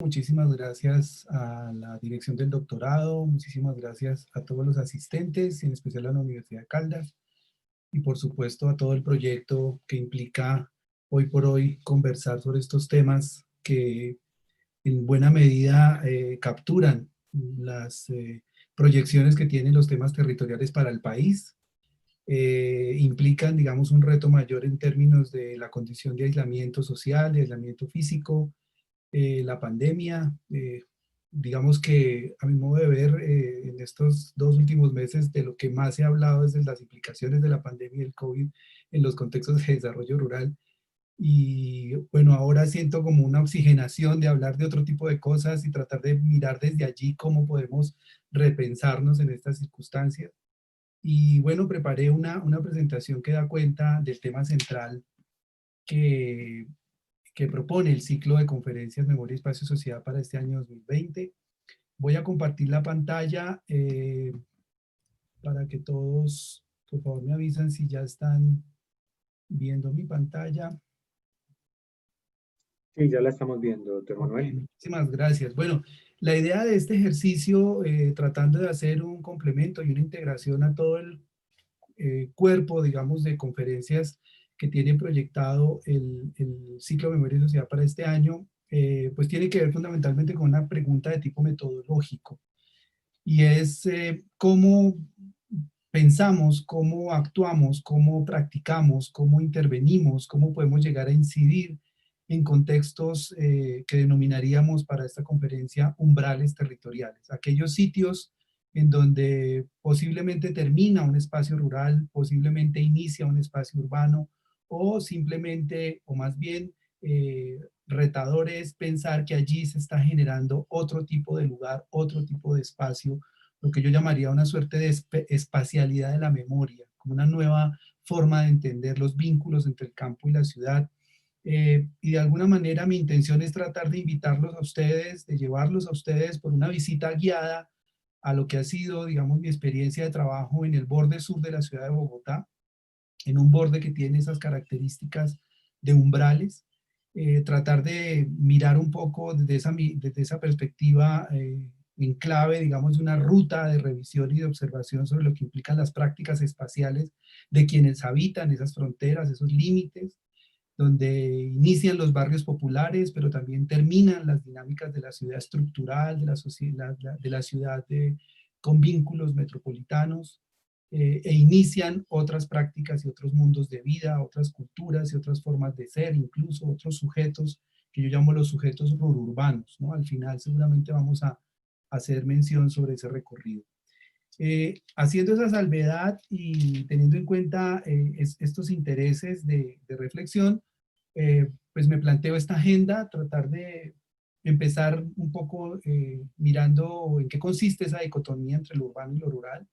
Muchísimas gracias a la dirección del doctorado, muchísimas gracias a todos los asistentes, en especial a la Universidad de Caldas, y por supuesto a todo el proyecto que implica hoy por hoy conversar sobre estos temas que en buena medida capturan las proyecciones que tienen los temas territoriales para el país. Implican, digamos, un reto mayor en términos de la condición de aislamiento social, de aislamiento físico, la pandemia. Digamos que a mi modo de ver, en estos 2 últimos meses, de lo que más se ha hablado es de las implicaciones de la pandemia y el COVID en los contextos de desarrollo rural. Y bueno, ahora siento como una oxigenación de hablar de otro tipo de cosas y tratar de mirar desde allí cómo podemos repensarnos en estas circunstancias. Y bueno, preparé una presentación que da cuenta del tema central que, que propone el ciclo de conferencias Memoria, Espacio y Sociedad para este año 2020. Voy a compartir la pantalla para que todos, por favor, me avisan si ya están viendo mi pantalla. Sí, ya la estamos viendo, doctor Ok, Manuel. muchísimas gracias. Bueno, la idea de este ejercicio, tratando de hacer un complemento y una integración a todo el cuerpo, digamos, de conferencias que tiene proyectado el ciclo de Memoria y Sociedad para este año, pues tiene que ver fundamentalmente con una pregunta de tipo metodológico, y es cómo pensamos, cómo actuamos, cómo practicamos, cómo intervenimos, cómo podemos llegar a incidir en contextos que denominaríamos para esta conferencia umbrales territoriales, aquellos sitios en donde posiblemente termina un espacio rural, posiblemente inicia un espacio urbano, o simplemente, o más bien, retador es pensar que allí se está generando otro tipo de lugar, otro tipo de espacio, lo que yo llamaría una suerte de espacialidad de la memoria, como una nueva forma de entender los vínculos entre el campo y la ciudad. Y de alguna manera mi intención es tratar de invitarlos a ustedes, de llevarlos a ustedes por una visita guiada a lo que ha sido, digamos, mi experiencia de trabajo en el borde sur de la ciudad de Bogotá, en un borde que tiene esas características de umbrales. Tratar de mirar un poco desde esa perspectiva en clave, digamos, de una ruta de revisión y de observación sobre lo que implican las prácticas espaciales de quienes habitan esas fronteras, esos límites, donde inician los barrios populares, pero también terminan las dinámicas de la ciudad estructural, de la, sociedad, de la ciudad con vínculos metropolitanos, e inician otras prácticas y otros mundos de vida, otras culturas y otras formas de ser, incluso otros sujetos que yo llamo los sujetos rururbanos, ¿no? Al final seguramente vamos a hacer mención sobre ese recorrido. Haciendo esa salvedad y teniendo en cuenta estos intereses de reflexión, pues me planteo esta agenda, tratar de empezar un poco mirando en qué consiste esa dicotomía entre lo urbano y lo rural,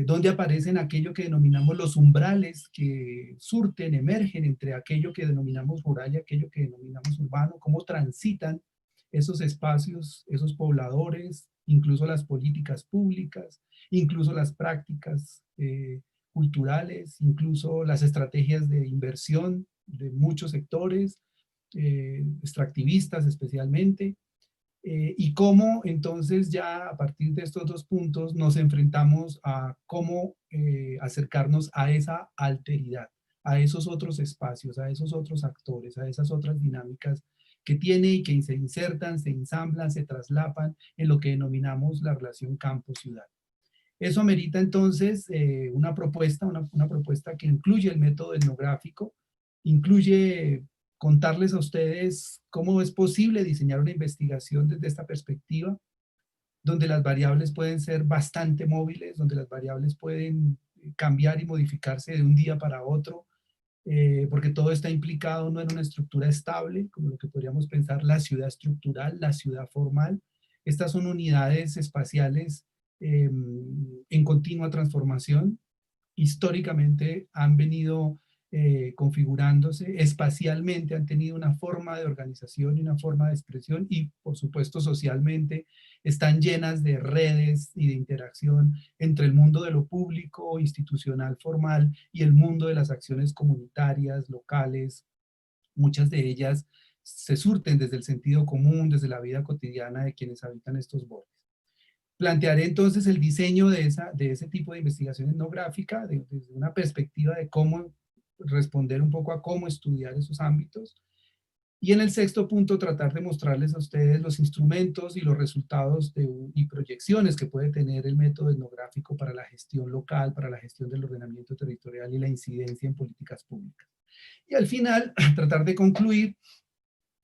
dónde aparecen aquello que denominamos los umbrales que surten, emergen entre aquello que denominamos rural y aquello que denominamos urbano, cómo transitan esos espacios, esos pobladores, incluso las políticas públicas, incluso las prácticas culturales, incluso las estrategias de inversión de muchos sectores, extractivistas especialmente, y cómo entonces ya a partir de estos dos puntos nos enfrentamos a cómo acercarnos a esa alteridad, a esos otros espacios, a esos otros actores, a esas otras dinámicas que tiene y que se insertan, se ensamblan, se traslapan en lo que denominamos la relación campo-ciudad. Eso amerita entonces una propuesta que incluye el método etnográfico, incluye contarles a ustedes cómo es posible diseñar una investigación desde esta perspectiva, donde las variables pueden ser bastante móviles, donde las variables pueden cambiar y modificarse de un día para otro, porque todo está implicado no en una estructura estable, como lo que podríamos pensar la ciudad estructural, la ciudad formal. Estas son unidades espaciales en continua transformación. Históricamente han venido configurándose, espacialmente han tenido una forma de organización y una forma de expresión, y por supuesto socialmente están llenas de redes y de interacción entre el mundo de lo público, institucional, formal, y el mundo de las acciones comunitarias, locales, muchas de ellas se surten desde el sentido común, desde la vida cotidiana de quienes habitan estos bordes. Plantearé entonces el diseño de ese tipo de investigación etnográfica desde una perspectiva de cómo responder un poco a cómo estudiar esos ámbitos. Y en el sexto punto, tratar de mostrarles a ustedes los instrumentos y los resultados y proyecciones que puede tener el método etnográfico para la gestión local, para la gestión del ordenamiento territorial y la incidencia en políticas públicas. Y al final, tratar de concluir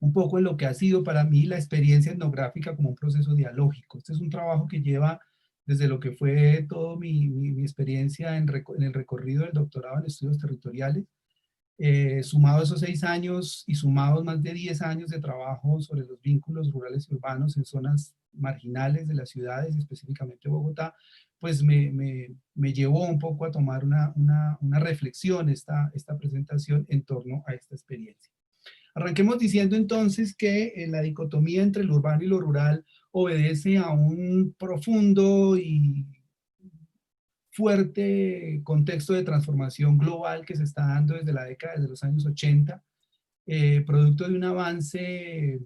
un poco en lo que ha sido para mí la experiencia etnográfica como un proceso dialógico. Este es un trabajo que lleva desde lo que fue toda mi experiencia en el recorrido del doctorado en estudios territoriales, sumado esos 6 años y sumados más de 10 años de trabajo sobre los vínculos rurales y urbanos en zonas marginales de las ciudades, específicamente Bogotá, pues me llevó un poco a tomar una reflexión esta presentación en torno a esta experiencia. Arranquemos diciendo entonces que la dicotomía entre lo urbano y lo rural obedece a un profundo y fuerte contexto de transformación global que se está dando desde la década de los años 80, producto de un avance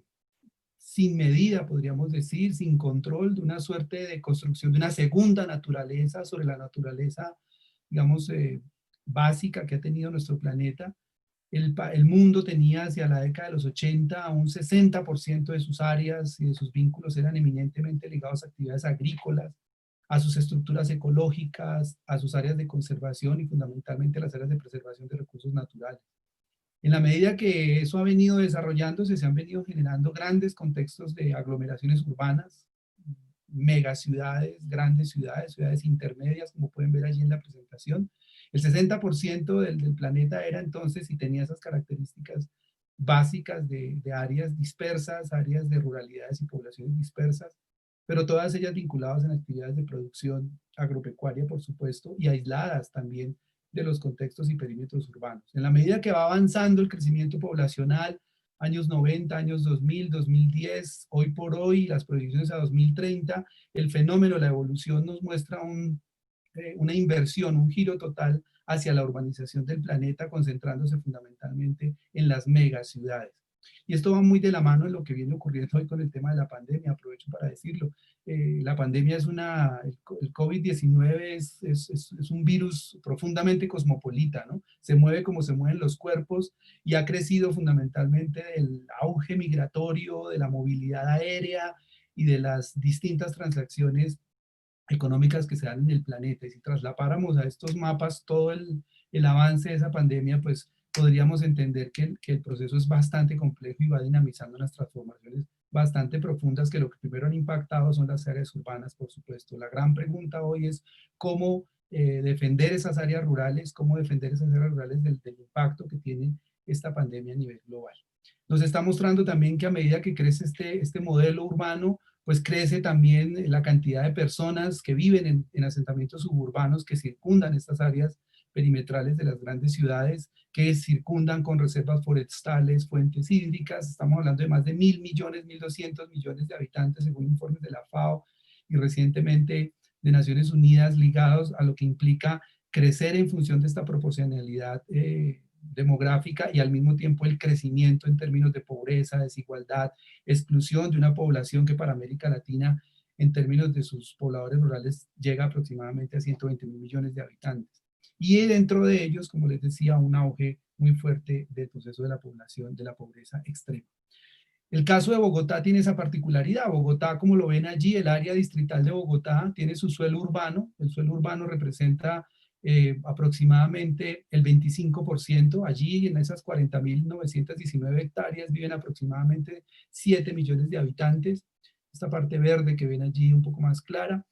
sin medida, podríamos decir, sin control, de una suerte de construcción de una segunda naturaleza sobre la naturaleza, digamos, básica que ha tenido nuestro planeta. El mundo tenía hacia la década de los 80 un 60% de sus áreas y de sus vínculos eran eminentemente ligados a actividades agrícolas, a sus estructuras ecológicas, a sus áreas de conservación y fundamentalmente las áreas de preservación de recursos naturales. En la medida que eso ha venido desarrollándose, se han venido generando grandes contextos de aglomeraciones urbanas, megaciudades, grandes ciudades, ciudades intermedias, como pueden ver allí en la presentación. El 60% del planeta era entonces y tenía esas características básicas de áreas dispersas, áreas de ruralidades y poblaciones dispersas, pero todas ellas vinculadas en actividades de producción agropecuaria, por supuesto, y aisladas también de los contextos y perímetros urbanos. En la medida que va avanzando el crecimiento poblacional, años 90, años 2000, 2010, hoy por hoy, las proyecciones a 2030, el fenómeno, la evolución nos muestra una inversión, un giro total hacia la urbanización del planeta, concentrándose fundamentalmente en las megaciudades. Y esto va muy de la mano en lo que viene ocurriendo hoy con el tema de la pandemia, aprovecho para decirlo. La pandemia el COVID-19 es un virus profundamente cosmopolita, ¿no? Se mueve como se mueven los cuerpos y ha crecido fundamentalmente del auge migratorio, de la movilidad aérea y de las distintas transacciones económicas que se dan en el planeta. Y si traslapáramos a estos mapas todo el avance de esa pandemia, pues podríamos entender que el proceso es bastante complejo y va dinamizando unas transformaciones bastante profundas que lo que primero han impactado son las áreas urbanas, por supuesto. La gran pregunta hoy es cómo defender esas áreas rurales, cómo defender esas áreas rurales del impacto que tiene esta pandemia a nivel global. Nos está mostrando también que a medida que crece este modelo urbano, pues crece también la cantidad de personas que viven en asentamientos suburbanos que circundan estas áreas perimetrales de las grandes ciudades, que circundan con reservas forestales, fuentes hídricas. Estamos hablando de más de 1.000 millones, 1.200 millones de habitantes, según informes de la FAO y recientemente de Naciones Unidas, ligados a lo que implica crecer en función de esta proporcionalidad demográfica y al mismo tiempo el crecimiento en términos de pobreza, desigualdad, exclusión de una población que para América Latina, en términos de sus pobladores rurales, llega aproximadamente a 120 mil millones de habitantes. Y dentro de ellos, como les decía, un auge muy fuerte del proceso de la población, de la pobreza extrema. El caso de Bogotá tiene esa particularidad. Bogotá, como lo ven allí, el área distrital de Bogotá tiene su suelo urbano. El suelo urbano representa aproximadamente el 25%. Allí, en esas 40.919 hectáreas, viven aproximadamente 7 millones de habitantes. Esta parte verde que ven allí un poco más clara.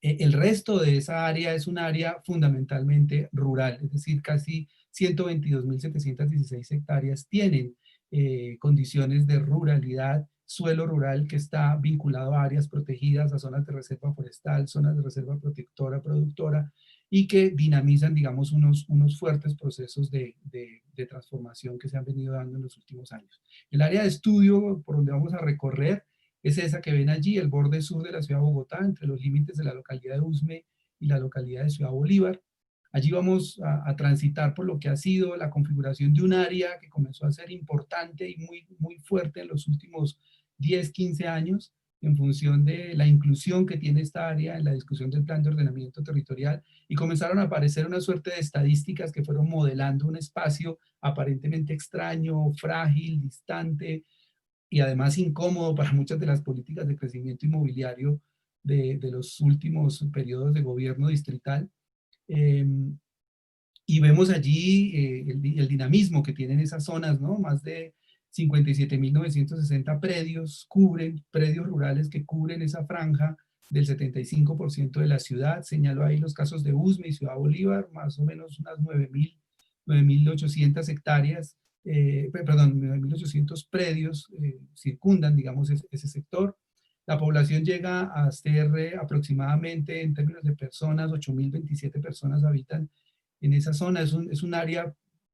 El resto de esa área es un área fundamentalmente rural, es decir, casi 122.716 hectáreas tienen condiciones de ruralidad, suelo rural que está vinculado a áreas protegidas, a zonas de reserva forestal, zonas de reserva protectora, productora, y que dinamizan, digamos, unos fuertes procesos de transformación que se han venido dando en los últimos años. El área de estudio por donde vamos a recorrer es esa que ven allí, el borde sur de la ciudad de Bogotá, entre los límites de la localidad de Usme y la localidad de Ciudad Bolívar. Allí vamos a transitar por lo que ha sido la configuración de un área que comenzó a ser importante y muy fuerte en los últimos 10, 15 años, en función de la inclusión que tiene esta área en la discusión del plan de ordenamiento territorial, y comenzaron a aparecer una suerte de estadísticas que fueron modelando un espacio aparentemente extraño, frágil, distante y además incómodo para muchas de las políticas de crecimiento inmobiliario de los últimos periodos de gobierno distrital. Eh, y vemos allí el dinamismo que tienen esas zonas, ¿no? Más de 57.960 predios cubren, predios rurales que cubren esa franja del 75% de la ciudad. Señalo ahí los casos de Usme y Ciudad Bolívar, más o menos unas 9.800 hectáreas, perdón, 9.800 predios circundan, digamos, ese sector. La población llega a ser aproximadamente, en términos de personas, 8.027 personas habitan en esa zona. Es un área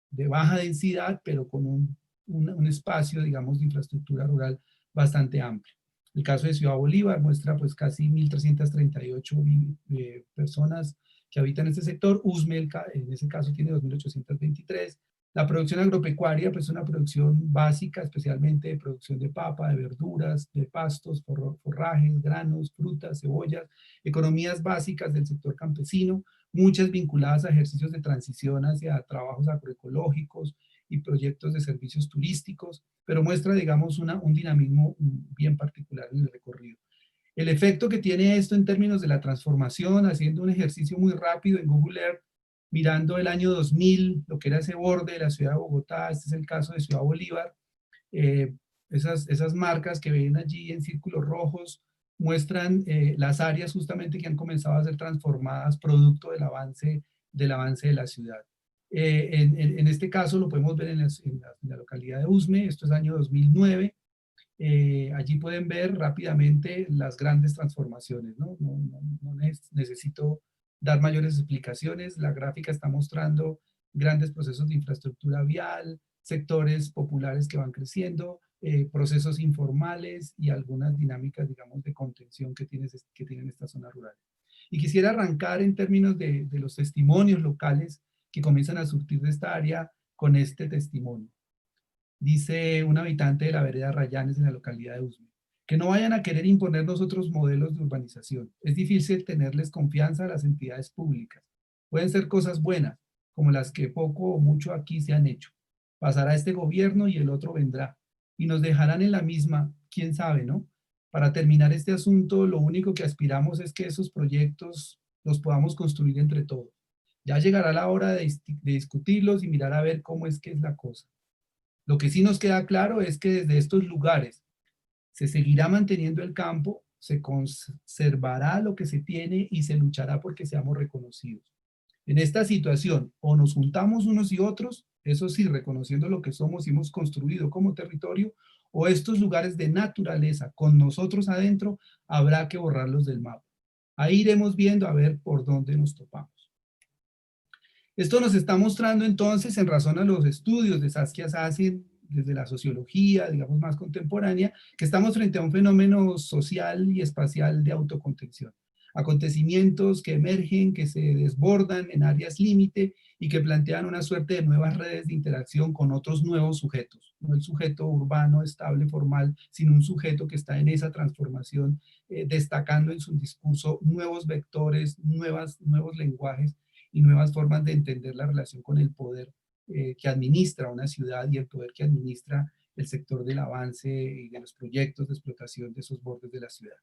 de baja densidad, pero con un espacio, digamos, de infraestructura rural bastante amplio. El caso de Ciudad Bolívar muestra pues casi 1.338 personas que habitan este sector. Usme, en ese caso, tiene 2.823. La producción agropecuaria, pues una producción básica, especialmente de producción de papa, de verduras, de pastos, forrajes, granos, frutas, cebollas, economías básicas del sector campesino, muchas vinculadas a ejercicios de transición hacia trabajos agroecológicos y proyectos de servicios turísticos, pero muestra, digamos, un dinamismo bien particular en el recorrido. El efecto que tiene esto en términos de la transformación, haciendo un ejercicio muy rápido en Google Earth, mirando el año 2000, lo que era ese borde de la ciudad de Bogotá, este es el caso de Ciudad Bolívar, eh, esas marcas que ven allí en círculos rojos muestran las áreas justamente que han comenzado a ser transformadas producto del avance de la ciudad. En este caso lo podemos ver en la localidad de Usme, esto es año 2009. Allí pueden ver rápidamente las grandes transformaciones, ¿no? No necesito dar mayores explicaciones. La gráfica está mostrando grandes procesos de infraestructura vial, sectores populares que van creciendo, procesos informales y algunas dinámicas, digamos, de contención que tienen estas zonas rurales. Y quisiera arrancar en términos de los testimonios locales que comienzan a surtir de esta área con este testimonio. Dice un habitante de la vereda Rayanes en la localidad de Usme, que no vayan a querer imponernos otros modelos de urbanización. Es difícil tenerles confianza a las entidades públicas. Pueden ser cosas buenas, como las que poco o mucho aquí se han hecho. Pasará este gobierno y el otro vendrá. Y nos dejarán en la misma, quién sabe, ¿no? Para terminar este asunto, lo único que aspiramos es que esos proyectos los podamos construir entre todos. Ya llegará la hora de discutirlos y mirar a ver cómo es que es la cosa. Lo que sí nos queda claro es que desde estos lugares se seguirá manteniendo el campo, se conservará lo que se tiene y se luchará porque seamos reconocidos. En esta situación, o nos juntamos unos y otros, eso sí, reconociendo lo que somos y hemos construido como territorio, o estos lugares de naturaleza con nosotros adentro, habrá que borrarlos del mapa. Ahí iremos viendo a ver por dónde nos topamos. Esto nos está mostrando entonces, en razón a los estudios de Saskia Sassen, desde la sociología, digamos, más contemporánea, que estamos frente a un fenómeno social y espacial de autocontención. Acontecimientos que emergen, que se desbordan en áreas límite y que plantean una suerte de nuevas redes de interacción con otros nuevos sujetos. No el sujeto urbano, estable, formal, sino un sujeto que está en esa transformación, destacando en su discurso nuevos vectores, nuevos lenguajes y nuevas formas de entender la relación con el poder que administra una ciudad y el poder que administra el sector del avance y de los proyectos de explotación de esos bordes de la ciudad.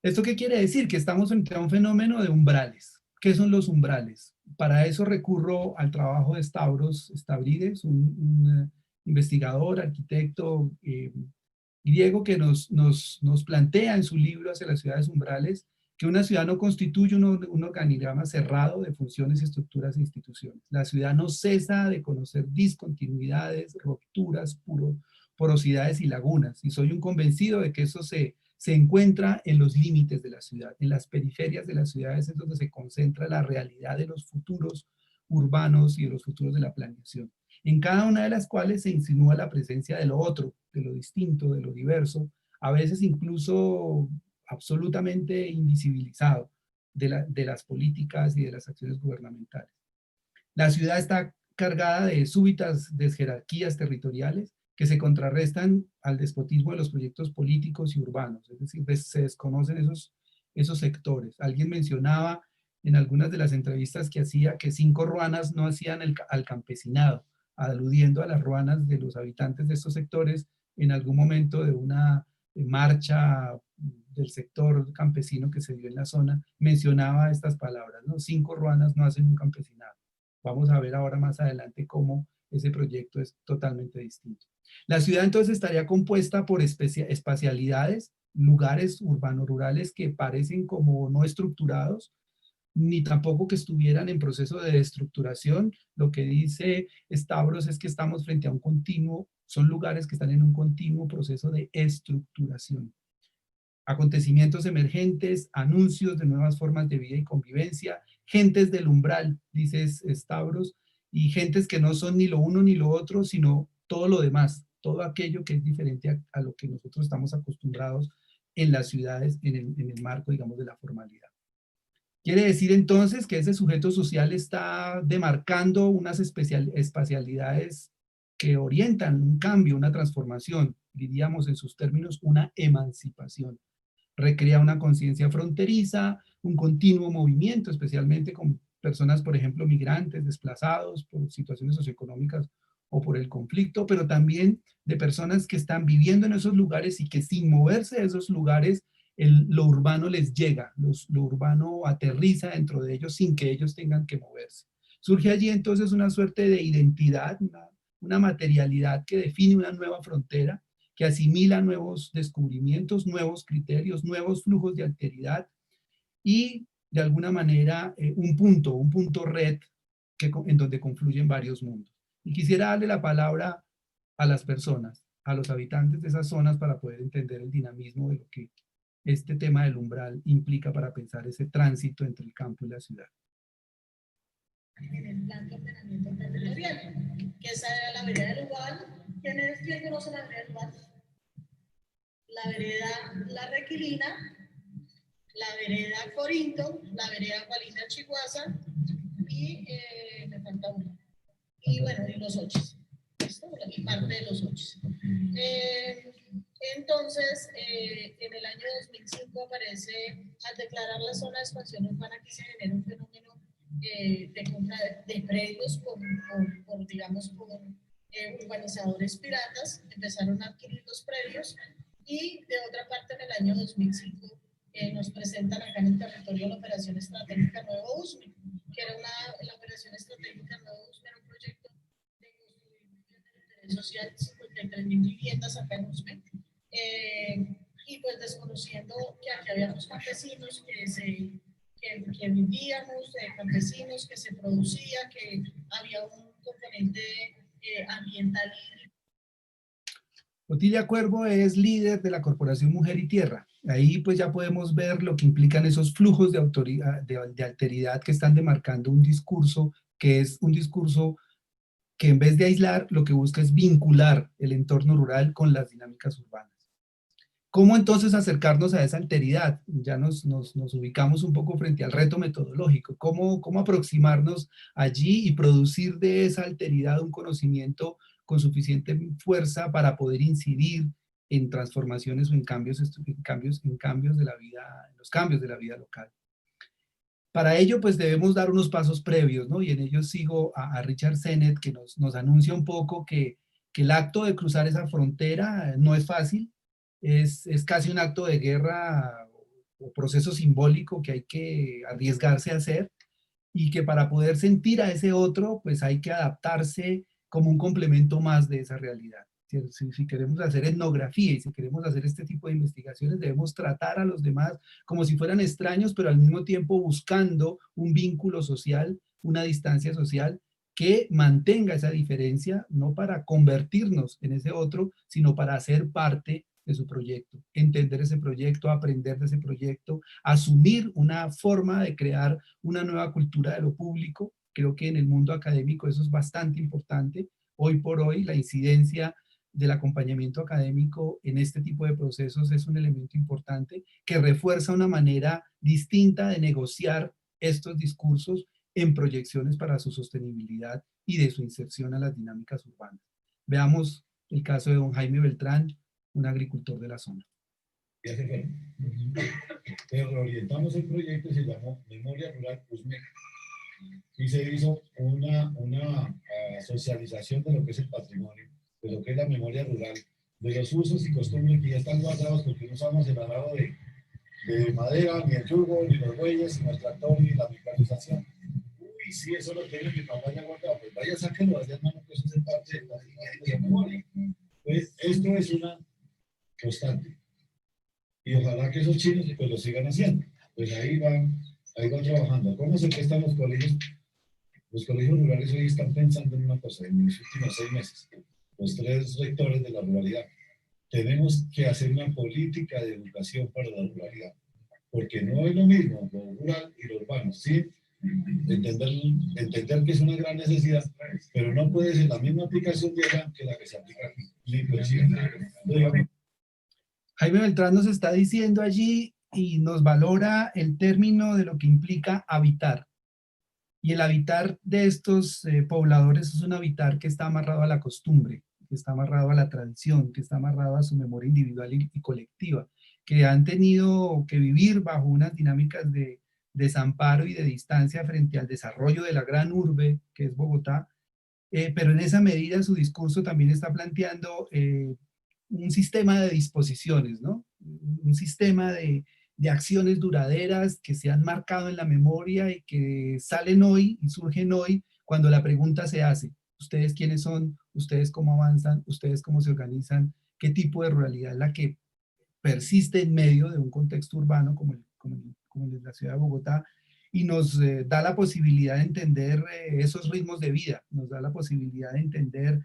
¿Esto qué quiere decir? Que estamos frente a un fenómeno de umbrales. ¿Qué son los umbrales? Para eso recurro al trabajo de Stavros Stavridis, un investigador, arquitecto griego que nos plantea en su libro Hacia las ciudades umbrales que una ciudad no constituye un organigrama cerrado de funciones, estructuras e instituciones. La ciudad no cesa de conocer discontinuidades, rupturas, porosidades y lagunas. Y soy un convencido de que eso se encuentra en los límites de la ciudad, en las periferias de las ciudades es donde se concentra la realidad de los futuros urbanos y de los futuros de la planeación, en cada una de las cuales se insinúa la presencia de lo otro, de lo distinto, de lo diverso, a veces incluso absolutamente invisibilizado, de las políticas y de las acciones gubernamentales. La ciudad está cargada de súbitas desjerarquías territoriales que se contrarrestan al despotismo de los proyectos políticos y urbanos, es decir, se desconocen esos sectores. Alguien mencionaba en algunas de las entrevistas que hacía que 5 ruanas no hacían al campesinado, aludiendo a las ruanas de los habitantes de estos sectores en algún momento de una marcha del sector campesino que se dio en la zona, mencionaba estas palabras, ¿no? 5 ruanas no hacen un campesinado. Vamos a ver ahora más adelante cómo ese proyecto es totalmente distinto. La ciudad entonces estaría compuesta por espacialidades, lugares urbano-rurales que parecen como no estructurados, ni tampoco que estuvieran en proceso de estructuración. Lo que dice Stavros es que estamos frente a un continuo, son lugares que están en un continuo proceso de estructuración. Acontecimientos emergentes, anuncios de nuevas formas de vida y convivencia, gentes del umbral, dice Stavros, y gentes que no son ni lo uno ni lo otro, sino todo lo demás, todo aquello que es diferente a lo que nosotros estamos acostumbrados en las ciudades, en el marco, digamos, de la formalidad. Quiere decir entonces que ese sujeto social está demarcando unas espacialidades que orientan un cambio, una transformación, diríamos en sus términos, una emancipación. Recrea una conciencia fronteriza, un continuo movimiento, especialmente con personas, por ejemplo, migrantes, desplazados por situaciones socioeconómicas o por el conflicto, pero también de personas que están viviendo en esos lugares y que sin moverse de esos lugares lo urbano les llega, lo urbano aterriza dentro de ellos sin que ellos tengan que moverse. Surge allí entonces una suerte de identidad, una materialidad que define una nueva frontera, que asimila nuevos descubrimientos, nuevos criterios, nuevos flujos de alteridad y de alguna manera un punto red en donde confluyen varios mundos. Y quisiera darle la palabra a las personas, a los habitantes de esas zonas para poder entender el dinamismo de lo que este tema del umbral implica para pensar ese tránsito entre el campo y la ciudad. En el plan de ordenamiento territorial, que esa era la vereda del Ubal. ¿Quién conoce la vereda del Ubal? La vereda La Requilina, la vereda Corinto, la vereda Palina Chiguasa y me falta una. Y bueno, y los Ochis. Esto, y parte de los Ochis. Entonces, en el año 2005 aparece, al declarar la zona de expansión urbana, que se genera un fenómeno de compra de predios por digamos, por urbanizadores piratas. Empezaron a adquirir los predios y de otra parte en el año 2005 nos presentan acá en el territorio la Operación Estratégica Nuevo USME, que era la Operación Estratégica Nuevo USME, era un proyecto de construir viviendas de interés social, 53.000 viviendas acá en USME, y pues desconociendo que aquí habíamos campesinos que vivíamos, campesinos, que se producía, que había un componente ambiental. Otilia Cuervo es líder de la Corporación Mujer y Tierra. Ahí pues ya podemos ver lo que implican esos flujos de alteridad que están demarcando un discurso que es un discurso que en vez de aislar, lo que busca es vincular el entorno rural con las dinámicas urbanas. ¿Cómo entonces acercarnos a esa alteridad? Ya nos ubicamos un poco frente al reto metodológico. ¿Cómo aproximarnos allí y producir de esa alteridad un conocimiento con suficiente fuerza para poder incidir en transformaciones o en cambios de la vida, en los cambios de la vida local? Para ello, pues debemos dar unos pasos previos, ¿no? Y en ello sigo a Richard Sennett, que nos anuncia un poco que el acto de cruzar esa frontera no es fácil, es casi un acto de guerra o proceso simbólico que hay que arriesgarse a hacer, y que para poder sentir a ese otro, pues hay que adaptarse como un complemento más de esa realidad. Si queremos hacer etnografía y si queremos hacer este tipo de investigaciones, debemos tratar a los demás como si fueran extraños, pero al mismo tiempo buscando un vínculo social, una distancia social que mantenga esa diferencia, no para convertirnos en ese otro, sino para hacer parte de su proyecto, entender ese proyecto, aprender de ese proyecto, asumir una forma de crear una nueva cultura de lo público. Creo que en el mundo académico eso es bastante importante. Hoy por hoy la incidencia del acompañamiento académico en este tipo de procesos es un elemento importante que refuerza una manera distinta de negociar estos discursos en proyecciones para su sostenibilidad y de su inserción a las dinámicas urbanas. Veamos el caso de don Jaime Beltrán, un agricultor de la zona. Reorientamos el proyecto y se llamó Memoria Rural Usmeca. Y se hizo una socialización de lo que es el patrimonio, de lo que es la memoria rural, de los usos y costumbres que ya están guardados, porque no usamos el arado de madera, ni el yugo, ni los bueyes, ni el tractor, ni la mecanización. Uy, sí, eso lo tiene mi papá ya guardado. Pues vaya, sáquenlo, vaya, hermano, que eso es parte de la memoria. Pues esto es una constante. Y ojalá que esos chinos pues lo sigan haciendo. Pues ahí van trabajando. ¿Cómo se prestan los colegios? Los colegios rurales hoy están pensando en una cosa, en los últimos 6 meses, los 3 rectores de la ruralidad, tenemos que hacer una política de educación para la ruralidad, porque no es lo mismo lo rural y lo urbano, sí, entender que es una gran necesidad, pero no puede ser la misma aplicación de allá que la que se aplica aquí. Jaime Beltrán nos está diciendo allí y nos valora el término de lo que implica habitar. Y el habitar de estos pobladores es un habitar que está amarrado a la costumbre, que está amarrado a la tradición, que está amarrado a su memoria individual y colectiva, que han tenido que vivir bajo unas dinámicas de desamparo y de distancia frente al desarrollo de la gran urbe que es Bogotá, pero en esa medida su discurso también está planteando un sistema de disposiciones, ¿no? Un sistema de acciones duraderas que se han marcado en la memoria y que salen hoy y surgen hoy cuando la pregunta se hace: ¿ustedes quiénes son? ¿Ustedes cómo avanzan? ¿Ustedes cómo se organizan? ¿Qué tipo de ruralidad es la que persiste en medio de un contexto urbano como el de la ciudad de Bogotá? Y nos da la posibilidad de entender esos ritmos de vida, nos da la posibilidad de entender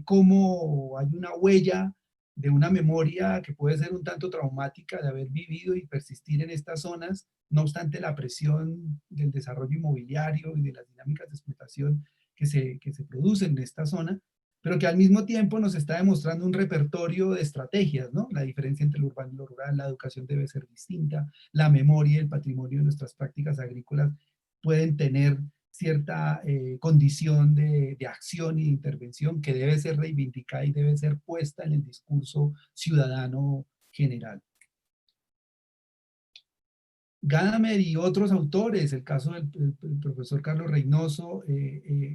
cómo hay una huella de una memoria que puede ser un tanto traumática de haber vivido y persistir en estas zonas, no obstante la presión del desarrollo inmobiliario y de las dinámicas de explotación que se producen en esta zona, pero que al mismo tiempo nos está demostrando un repertorio de estrategias, ¿no? La diferencia entre lo urbano y lo rural, la educación debe ser distinta, la memoria y el patrimonio de nuestras prácticas agrícolas pueden tener cierta condición de acción y de intervención que debe ser reivindicada y debe ser puesta en el discurso ciudadano general. Gadamer y otros autores, el caso del profesor Carlos Reynoso,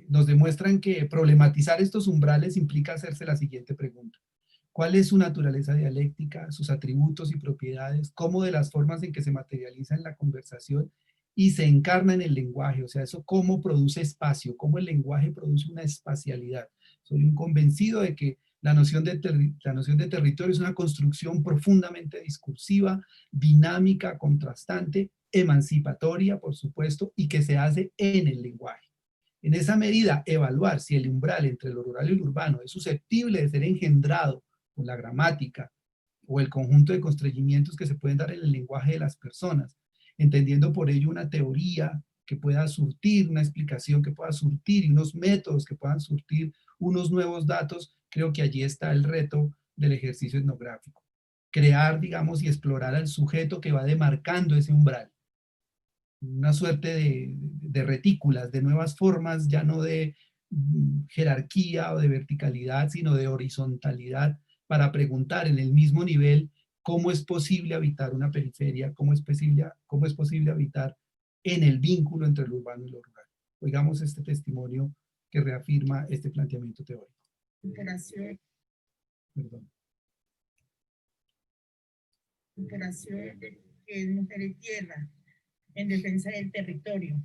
nos demuestran que problematizar estos umbrales implica hacerse la siguiente pregunta: ¿cuál es su naturaleza dialéctica, sus atributos y propiedades, cómo de las formas en que se materializa en la conversación y se encarna en el lenguaje? O sea, eso cómo produce espacio, cómo el lenguaje produce una espacialidad. Soy un convencido de que la noción de territorio es una construcción profundamente discursiva, dinámica, contrastante, emancipatoria, por supuesto, y que se hace en el lenguaje. En esa medida, evaluar si el umbral entre lo rural y lo urbano es susceptible de ser engendrado por la gramática o el conjunto de constreñimientos que se pueden dar en el lenguaje de las personas, entendiendo por ello una teoría que pueda surtir, una explicación que pueda surtir y unos métodos que puedan surtir unos nuevos datos. Creo que allí está el reto del ejercicio etnográfico. Crear, digamos, y explorar al sujeto que va demarcando ese umbral. Una suerte de retículas, de nuevas formas, ya no de jerarquía o de verticalidad, sino de horizontalidad, para preguntar en el mismo nivel cómo es posible habitar una periferia, cómo es posible habitar en el vínculo entre lo urbano y lo rural. Oigamos este testimonio que reafirma este planteamiento teórico. Corporación es Mujer y Tierra, en defensa del territorio,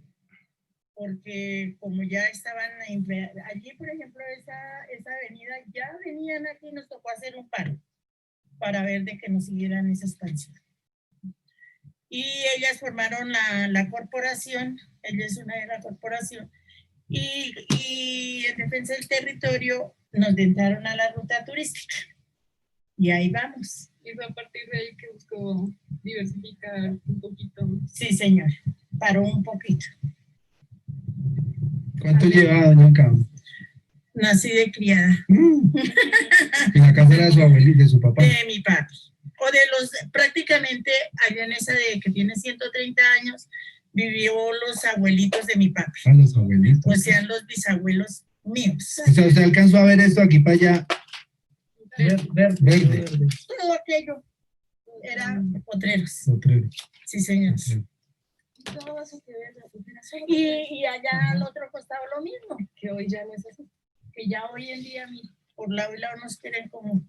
porque como ya estaban allí, por ejemplo, esa avenida, ya venían aquí y nos tocó hacer un paro para ver de que nos siguieran esa expansión. Y ellas formaron la corporación, ella es una de la corporación, y en defensa del territorio nos entraron a la ruta turística. Y ahí vamos. Y fue a partir de ahí que buscó diversificar un poquito. Sí, señor. Paró un poquito. ¿Cuánto lleva, doña Cam? Nací de criada En la casa de su abuelita, de su papá. de mi papi. O de los, prácticamente allá en esa de que tiene 130 años, vivió los abuelitos de mi papi. A los abuelitos. O sea, los bisabuelos míos. O sea, usted alcanzó a ver esto aquí para allá. Verde. Todo aquello era potreros. Potrero. Sí, señor. Todo eso que ves, Y allá al otro costado lo mismo, que hoy ya no es así. que ya hoy en día por lado y lado nos quieren como.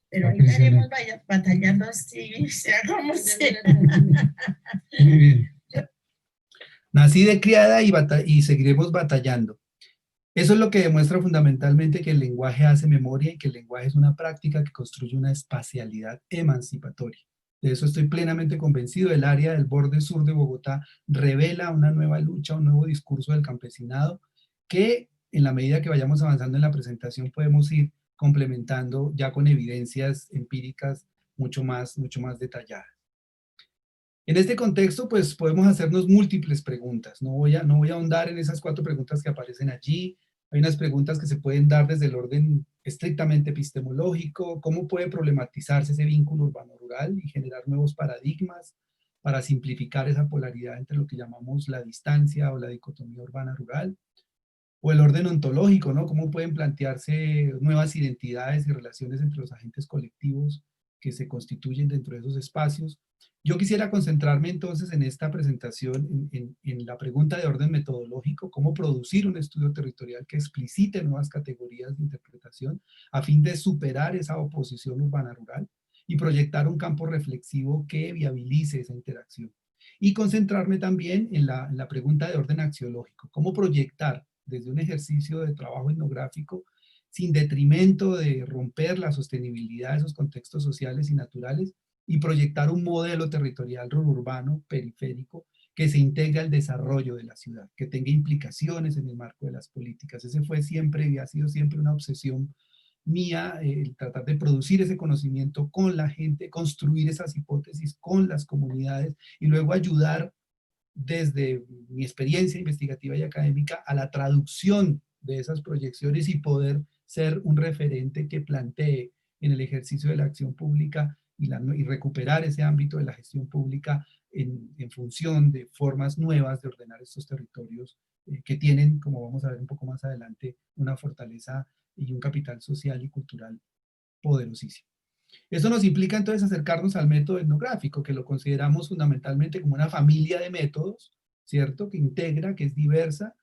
Pero La ahí prisión. estaremos batallando así, sea como sea. Muy bien. Nací de criada y seguiremos batallando. Eso es lo que demuestra fundamentalmente que el lenguaje hace memoria y que el lenguaje es una práctica que construye una espacialidad emancipatoria. De eso estoy plenamente convencido. El área del borde sur de Bogotá revela una nueva lucha, un nuevo discurso del campesinado que en la medida que vayamos avanzando en la presentación podemos ir complementando ya con evidencias empíricas mucho más detalladas. En este contexto, pues podemos hacernos múltiples preguntas. No voy a ahondar en esas 4 preguntas que aparecen allí. Hay unas preguntas que se pueden dar desde el orden estrictamente epistemológico. ¿Cómo puede problematizarse ese vínculo urbano-rural y generar nuevos paradigmas para simplificar esa polaridad entre lo que llamamos la distancia o la dicotomía urbana-rural? O el orden ontológico, ¿no? ¿Cómo pueden plantearse nuevas identidades y relaciones entre los agentes colectivos que se constituyen dentro de esos espacios? Yo quisiera concentrarme entonces en esta presentación en la pregunta de orden metodológico, cómo producir un estudio territorial que explicite nuevas categorías de interpretación a fin de superar esa oposición urbana-rural y proyectar un campo reflexivo que viabilice esa interacción. Y concentrarme también en la pregunta de orden axiológico, cómo proyectar desde un ejercicio de trabajo etnográfico sin detrimento de romper la sostenibilidad de esos contextos sociales y naturales y proyectar un modelo territorial urbano, periférico, que se integre al desarrollo de la ciudad, que tenga implicaciones en el marco de las políticas. Ese fue siempre y ha sido siempre una obsesión mía, el tratar de producir ese conocimiento con la gente, construir esas hipótesis con las comunidades y luego ayudar desde mi experiencia investigativa y académica a la traducción de esas proyecciones y poder ser un referente que plantee en el ejercicio de la acción pública y recuperar ese ámbito de la gestión pública en función de formas nuevas de ordenar estos territorios que tienen, como vamos a ver un poco más adelante, una fortaleza y un capital social y cultural poderosísimo. Eso nos implica entonces acercarnos al método etnográfico, que lo consideramos fundamentalmente como una familia de métodos, ¿cierto? Que integra, que es diversa,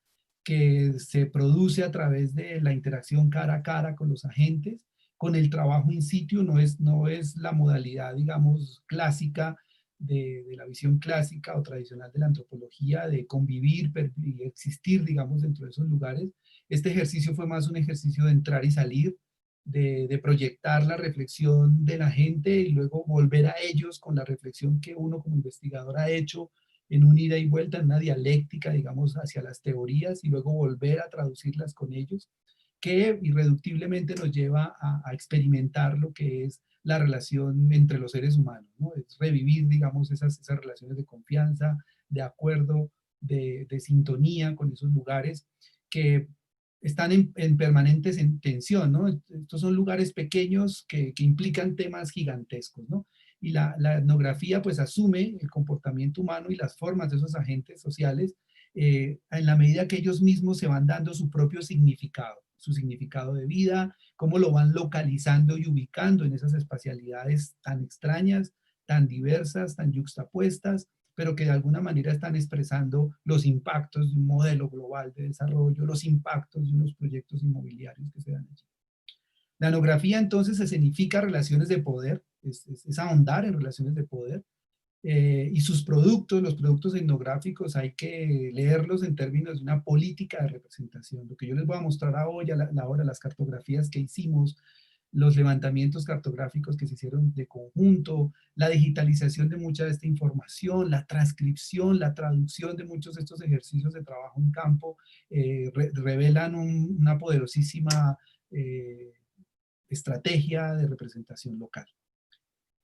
que se produce a través de la interacción cara a cara con los agentes, con el trabajo in situ, no es la modalidad, digamos, clásica de la visión clásica o tradicional de la antropología, de convivir y existir, digamos, dentro de esos lugares. Este ejercicio fue más un ejercicio de entrar y salir, de proyectar la reflexión de la gente y luego volver a ellos con la reflexión que uno como investigador ha hecho en un ida y vuelta, en una dialéctica, digamos, hacia las teorías y luego volver a traducirlas con ellos, que irreductiblemente nos lleva a experimentar lo que es la relación entre los seres humanos, ¿no? Es revivir, digamos, esas relaciones de confianza, de acuerdo, de sintonía con esos lugares que están en permanente tensión, ¿no? Estos son lugares pequeños que implican temas gigantescos, ¿no? Y la etnografía pues asume el comportamiento humano y las formas de esos agentes sociales en la medida que ellos mismos se van dando su propio significado, su significado de vida, cómo lo van localizando y ubicando en esas espacialidades tan extrañas, tan diversas, tan yuxtapuestas, pero que de alguna manera están expresando los impactos de un modelo global de desarrollo, los impactos de unos proyectos inmobiliarios que se dan allí. La etnografía entonces escenifica relaciones de poder, es ahondar en relaciones de poder, y sus productos, los productos etnográficos, hay que leerlos en términos de una política de representación. Lo que yo les voy a mostrar hoy, ahora, las cartografías que hicimos, los levantamientos cartográficos que se hicieron de conjunto, la digitalización de mucha de esta información, la transcripción, la traducción de muchos de estos ejercicios de trabajo en campo, revelan una poderosísima estrategia de representación local.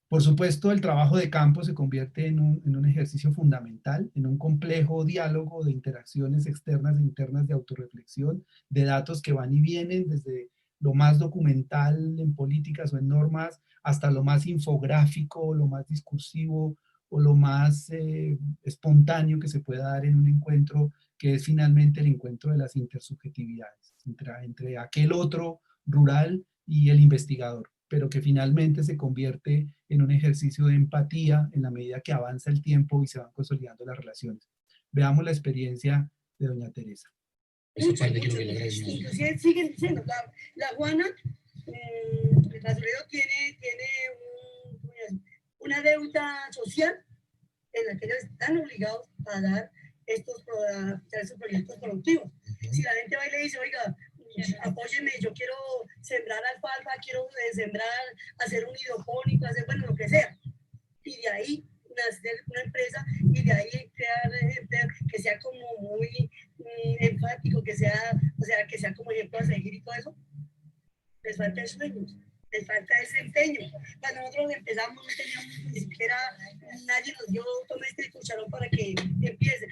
Por supuesto, el trabajo de campo se convierte en un ejercicio fundamental, en un complejo diálogo de interacciones externas e internas de autorreflexión, de datos que van y vienen desde lo más documental en políticas o en normas, hasta lo más infográfico, lo más discursivo o lo más espontáneo que se pueda dar en un encuentro, que es finalmente el encuentro de las intersubjetividades, entre aquel otro rural y el investigador, pero que finalmente se convierte en un ejercicio de empatía en la medida que avanza el tiempo y se van consolidando las relaciones. Veamos la experiencia de doña Teresa. Inclusive siguen diciendo, la Juana, el basurero tiene una deuda social en la que ellos están obligados a dar estos proyectos productivos. Si la gente va y le dice, oiga, apóyeme, yo quiero sembrar alfalfa, quiero sembrar, hacer un hidropónico, hacer, bueno, lo que sea. Y de ahí nacer una empresa y de ahí crear gente que sea como muy enfático, que sea, o sea, que sea como ejemplo a seguir y todo eso. Les falta el sueño, les falta ese empeño. Cuando nosotros empezamos no teníamos ni siquiera, nadie nos dio, tome este cucharón para que empiece.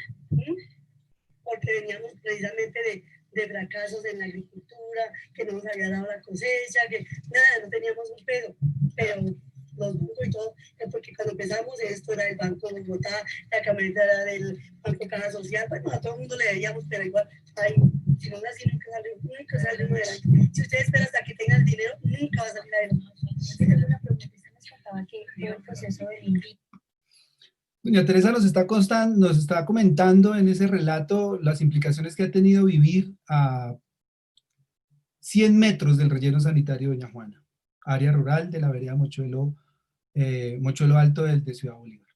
Porque veníamos precisamente de fracasos en la agricultura, que no nos había dado la cosecha, que nada, no teníamos un pedo, pero los bancos y todo, porque cuando empezamos esto era el Banco de Bogotá, la camioneta era del Banco Caja Social, bueno, a todo el mundo le veíamos, pero igual, ay, si no así nunca sale uno adelante. Si usted espera hasta que tenga el dinero, nunca va a salir adelante. Una pregunta, usted nos contaba que todo el proceso del INVI. Doña Teresa nos está comentando en ese relato las implicaciones que ha tenido vivir a 100 metros del relleno sanitario de Doña Juana, área rural de la vereda Mochuelo Alto de Ciudad Bolívar.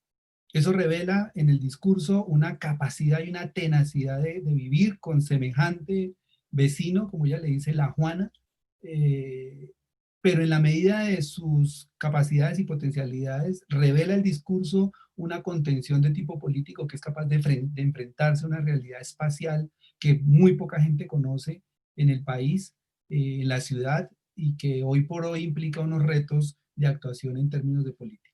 Eso revela en el discurso una capacidad y una tenacidad de vivir con semejante vecino, como ella le dice, la Juana, pero en la medida de sus capacidades y potencialidades, revela el discurso una contención de tipo político que es capaz de enfrentarse a una realidad espacial que muy poca gente conoce en el país, en la ciudad, y que hoy por hoy implica unos retos de actuación en términos de política.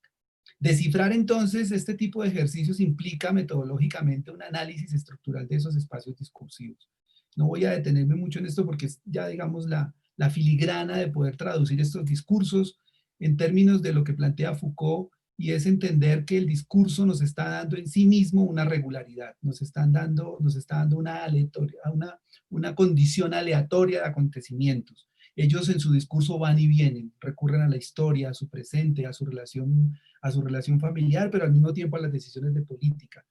Descifrar entonces este tipo de ejercicios implica metodológicamente un análisis estructural de esos espacios discursivos. No voy a detenerme mucho en esto porque es ya, digamos, la filigrana de poder traducir estos discursos en términos de lo que plantea Foucault, y es entender que el discurso nos está dando en sí mismo una regularidad, nos está dando una condición aleatoria de acontecimientos. Ellos en su discurso van y vienen, recurren a la historia, a su presente, a su relación familiar, pero al mismo tiempo a las decisiones de política.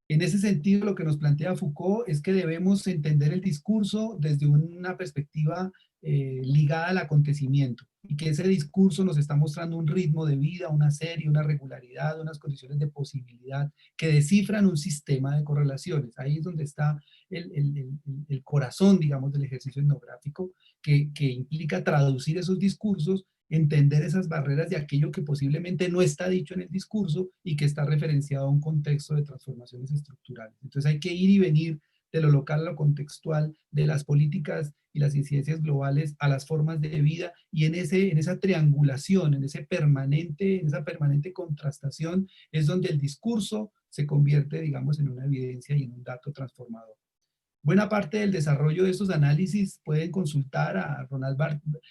En ese sentido, lo que nos plantea Foucault es que debemos entender el discurso desde una perspectiva ligada al acontecimiento, y que ese discurso nos está mostrando un ritmo de vida, una serie, una regularidad, unas condiciones de posibilidad que descifran un sistema de correlaciones. Ahí es donde está el corazón, digamos, del ejercicio etnográfico, que implica traducir esos discursos, entender esas barreras de aquello que posiblemente no está dicho en el discurso y que está referenciado a un contexto de transformaciones estructurales. Entonces hay que ir y venir de lo local a lo contextual, de las políticas y las incidencias globales a las formas de vida, y en esa triangulación, en esa permanente contrastación, es donde el discurso se convierte, digamos, en una evidencia y en un dato transformador. Buena parte del desarrollo de estos análisis pueden consultar a Ronald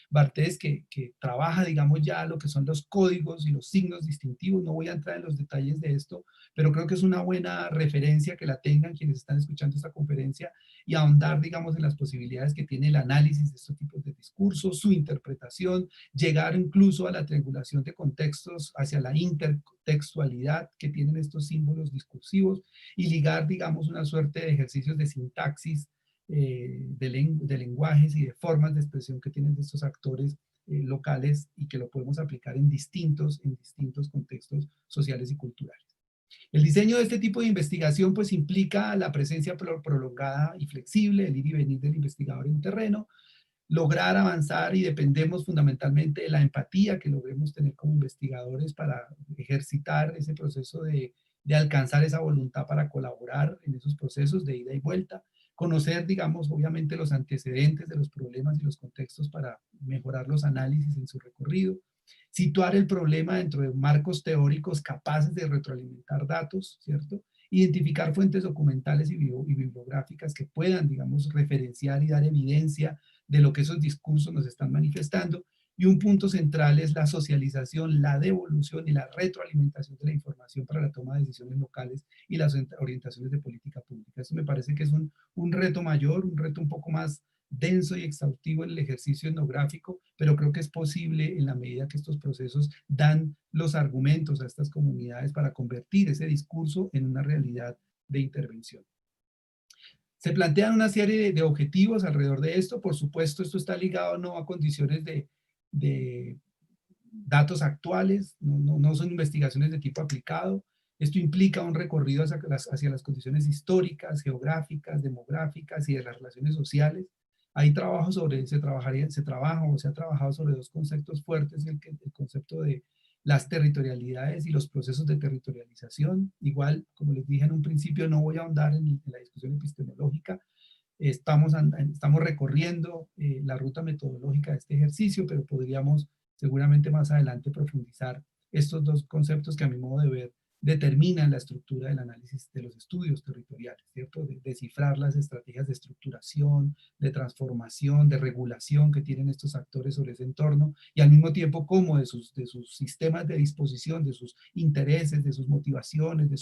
Barthes, que trabaja, digamos, ya lo que son los códigos y los signos distintivos. No voy a entrar en los detalles de esto, pero creo que es una buena referencia que la tengan quienes están escuchando esta conferencia, y ahondar, digamos, en las posibilidades que tiene el análisis de estos tipos de discursos, su interpretación, llegar incluso a la triangulación de contextos hacia la intertextualidad que tienen estos símbolos discursivos, y ligar, digamos, una suerte de ejercicios de sintaxis, de lenguajes y de formas de expresión que tienen estos actores locales, y que lo podemos aplicar en distintos contextos sociales y culturales. El diseño de este tipo de investigación pues implica la presencia prolongada y flexible, el ir y venir del investigador en terreno, lograr avanzar, y dependemos fundamentalmente de la empatía que logremos tener como investigadores para ejercitar ese proceso de alcanzar esa voluntad para colaborar en esos procesos de ida y vuelta, conocer, digamos, obviamente los antecedentes de los problemas y los contextos para mejorar los análisis en su recorrido, situar el problema dentro de marcos teóricos capaces de retroalimentar datos, ¿cierto? Identificar fuentes documentales y bibliográficas que puedan, digamos, referenciar y dar evidencia de lo que esos discursos nos están manifestando. Y un punto central es la socialización, la devolución y la retroalimentación de la información para la toma de decisiones locales y las orientaciones de política pública. Eso me parece que es un reto mayor, un reto un poco más denso y exhaustivo en el ejercicio etnográfico, pero creo que es posible en la medida que estos procesos dan los argumentos a estas comunidades para convertir ese discurso en una realidad de intervención. Se plantean una serie de objetivos alrededor de esto. Por supuesto, esto está ligado no a condiciones de datos actuales, no son investigaciones de tipo aplicado. Esto implica un recorrido hacia las condiciones históricas, geográficas, demográficas y de las relaciones sociales. Hay trabajo se ha trabajado sobre dos conceptos fuertes, el concepto de las territorialidades y los procesos de territorialización. Igual, como les dije en un principio, no voy a ahondar en la discusión epistemológica. Estamos recorriendo la ruta metodológica de este ejercicio, pero podríamos seguramente más adelante profundizar estos dos conceptos que a mi modo de ver determinan la estructura del análisis de los estudios territoriales, ¿cierto? De descifrar las estrategias de estructuración, de transformación, de regulación que tienen estos actores sobre ese entorno, y al mismo tiempo cómo de sus sistemas de disposición, de sus intereses, de sus motivaciones, de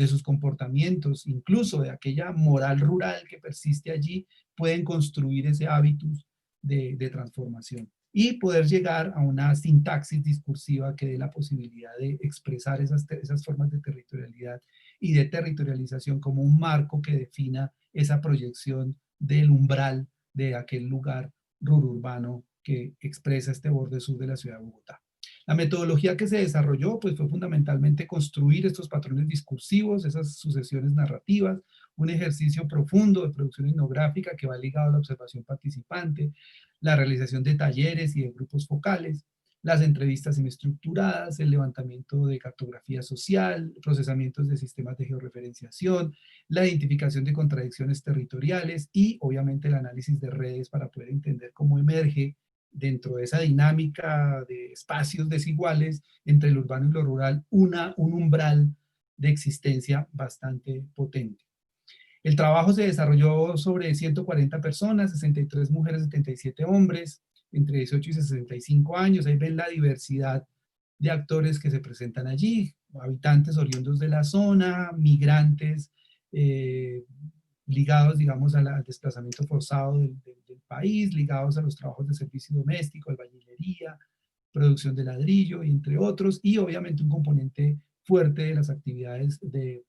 sus comportamientos, incluso de aquella moral rural que persiste allí, pueden construir ese hábitus de transformación y poder llegar a una sintaxis discursiva que dé la posibilidad de expresar esas formas de territorialidad y de territorialización como un marco que defina esa proyección del umbral de aquel lugar rururbano que expresa este borde sur de la ciudad de Bogotá. La metodología que se desarrolló pues, fue fundamentalmente construir estos patrones discursivos, esas sucesiones narrativas, un ejercicio profundo de producción etnográfica que va ligado a la observación participante, la realización de talleres y de grupos focales, las entrevistas semiestructuradas, el levantamiento de cartografía social, procesamientos de sistemas de georreferenciación, la identificación de contradicciones territoriales y obviamente el análisis de redes para poder entender cómo emerge dentro de esa dinámica de espacios desiguales entre lo urbano y lo rural un umbral de existencia bastante potente. El trabajo se desarrolló sobre 140 personas, 63 mujeres, 77 hombres, entre 18 y 65 años. Ahí ven la diversidad de actores que se presentan allí, habitantes oriundos de la zona, migrantes ligados, digamos, al desplazamiento forzado del país, ligados a los trabajos de servicio doméstico, albañilería, producción de ladrillo, entre otros, y obviamente un componente fuerte de las actividades de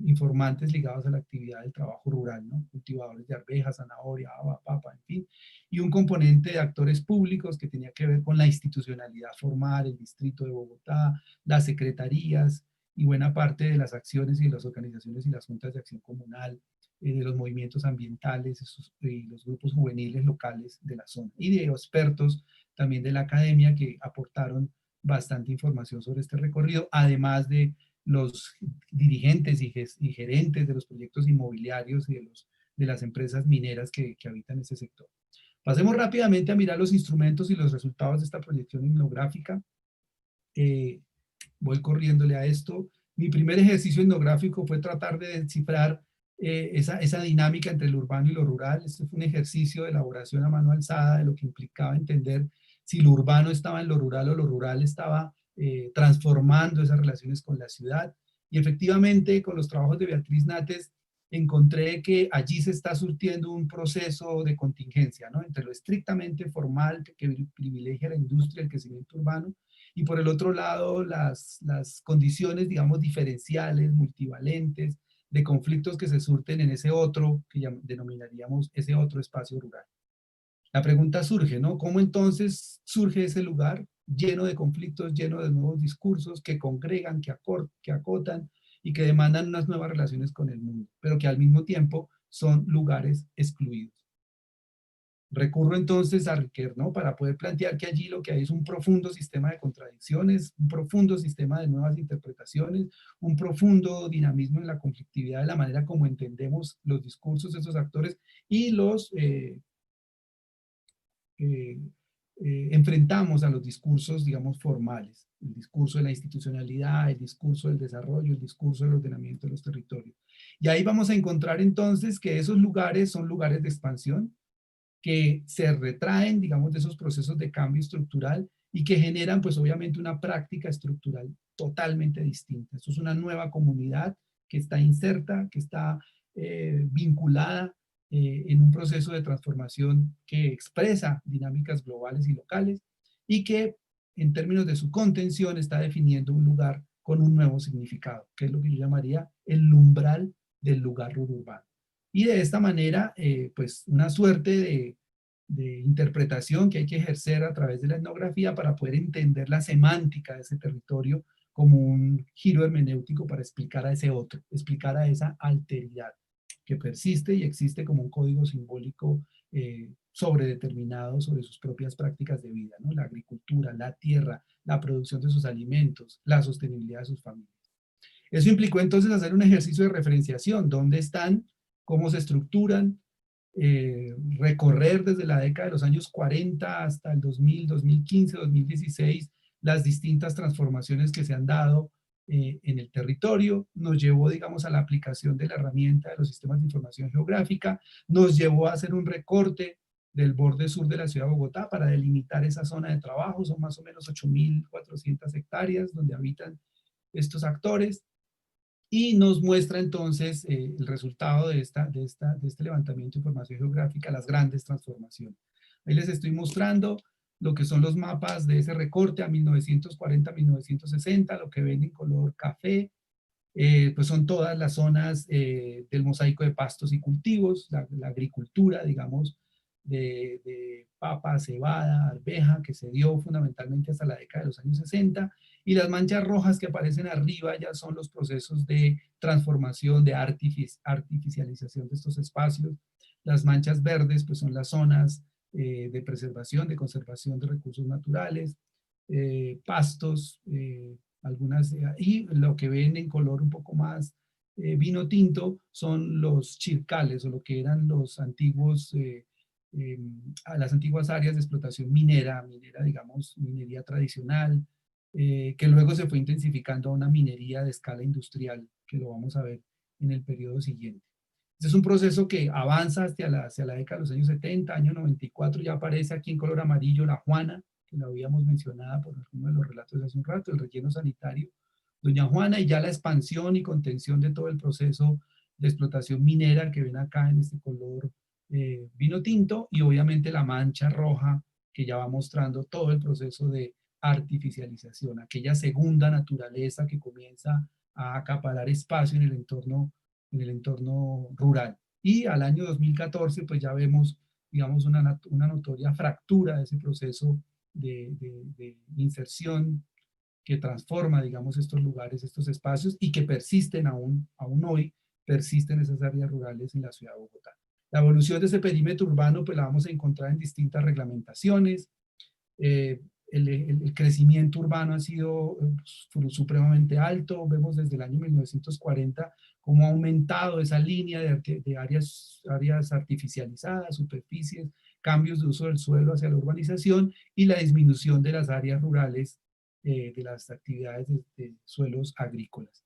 informantes ligados a la actividad del trabajo rural, ¿no? Cultivadores de arvejas, zanahoria, haba, papa, en fin, y un componente de actores públicos que tenía que ver con la institucionalidad formal, el distrito de Bogotá, las secretarías y buena parte de las acciones y las organizaciones y las juntas de acción comunal, de los movimientos ambientales y los grupos juveniles locales de la zona, y de expertos también de la academia que aportaron bastante información sobre este recorrido, además de los dirigentes y gerentes de los proyectos inmobiliarios y de las empresas mineras que habitan ese sector. Pasemos rápidamente a mirar los instrumentos y los resultados de esta proyección etnográfica. Voy corriéndole a esto. Mi primer ejercicio etnográfico fue tratar de descifrar esa dinámica entre lo urbano y lo rural. Este fue un ejercicio de elaboración a mano alzada de lo que implicaba entender si lo urbano estaba en lo rural o lo rural estaba transformando esas relaciones con la ciudad. Y efectivamente, con los trabajos de Beatriz Nates, encontré que allí se está surtiendo un proceso de contingencia, ¿no? Entre lo estrictamente formal que privilegia la industria, el crecimiento urbano, y por el otro lado las condiciones, digamos, diferenciales, multivalentes, de conflictos que se surten en ese otro, que denominaríamos ese otro espacio rural. La pregunta surge, ¿no? ¿Cómo entonces surge ese lugar lleno de conflictos, lleno de nuevos discursos que congregan, que acotan y que demandan unas nuevas relaciones con el mundo, pero que al mismo tiempo son lugares excluidos? Recurro entonces a Riquer, ¿no? Para poder plantear que allí lo que hay es un profundo sistema de contradicciones, un profundo sistema de nuevas interpretaciones, un profundo dinamismo en la conflictividad de la manera como entendemos los discursos de esos actores y enfrentamos a los discursos, digamos, formales, el discurso de la institucionalidad, el discurso del desarrollo, el discurso del ordenamiento de los territorios. Y ahí vamos a encontrar entonces que esos lugares son lugares de expansión, que se retraen, digamos, de esos procesos de cambio estructural y que generan, pues obviamente, una práctica estructural totalmente distinta. Esto es una nueva comunidad que está inserta, que está vinculada en un proceso de transformación que expresa dinámicas globales y locales y que, en términos de su contención, está definiendo un lugar con un nuevo significado, que es lo que yo llamaría el umbral del lugar urbano. Y de esta manera, pues una suerte de interpretación que hay que ejercer a través de la etnografía para poder entender la semántica de ese territorio como un giro hermenéutico para explicar a ese otro, explicar a esa alteridad que persiste y existe como un código simbólico sobredeterminado sobre sus propias prácticas de vida, ¿no? La agricultura, la tierra, la producción de sus alimentos, la sostenibilidad de sus familias. Eso implicó entonces hacer un ejercicio de referenciación, dónde están, cómo se estructuran, recorrer desde la década de los años 40 hasta el 2000, 2015, 2016, las distintas transformaciones que se han dado en el territorio, nos llevó, digamos, a la aplicación de la herramienta de los sistemas de información geográfica, nos llevó a hacer un recorte del borde sur de la ciudad de Bogotá para delimitar esa zona de trabajo, son más o menos 8.400 hectáreas donde habitan estos actores, y nos muestra entonces el resultado de este levantamiento de información geográfica, las grandes transformaciones. Ahí les estoy mostrando lo que son los mapas de ese recorte a 1940-1960, lo que ven en color café, pues son todas las zonas del mosaico de pastos y cultivos, la agricultura, digamos, de papa, cebada, arveja, que se dio fundamentalmente hasta la década de los años 60, y las manchas rojas que aparecen arriba ya son los procesos de transformación, de artificialización de estos espacios. Las manchas verdes pues son las zonas de preservación, de conservación de recursos naturales, pastos, algunas, y lo que ven en color un poco más vino tinto son los chircales, o lo que eran los antiguos, las antiguas áreas de explotación minera, digamos, minería tradicional, que luego se fue intensificando a una minería de escala industrial, que lo vamos a ver en el periodo siguiente. Este es un proceso que avanza hacia la década de los años 70, año 94, ya aparece aquí en color amarillo la Juana, que la habíamos mencionado por alguno de los relatos de hace un rato, el relleno sanitario, Doña Juana, y ya la expansión y contención de todo el proceso de explotación minera que ven acá en este color vino tinto, y obviamente la mancha roja que ya va mostrando todo el proceso de artificialización, aquella segunda naturaleza que comienza a acaparar espacio en el entorno rural. Y al año 2014 pues ya vemos, digamos, una notoria fractura de ese proceso de inserción que transforma, digamos, estos lugares, estos espacios, y que persisten aún hoy, persisten esas áreas rurales en la ciudad de Bogotá. La evolución de ese perímetro urbano pues la vamos a encontrar en distintas reglamentaciones. El crecimiento urbano ha sido supremamente alto. Vemos desde el año 1940 cómo ha aumentado esa línea de áreas artificializadas, superficies, cambios de uso del suelo hacia la urbanización y la disminución de las áreas rurales, de las actividades de suelos agrícolas.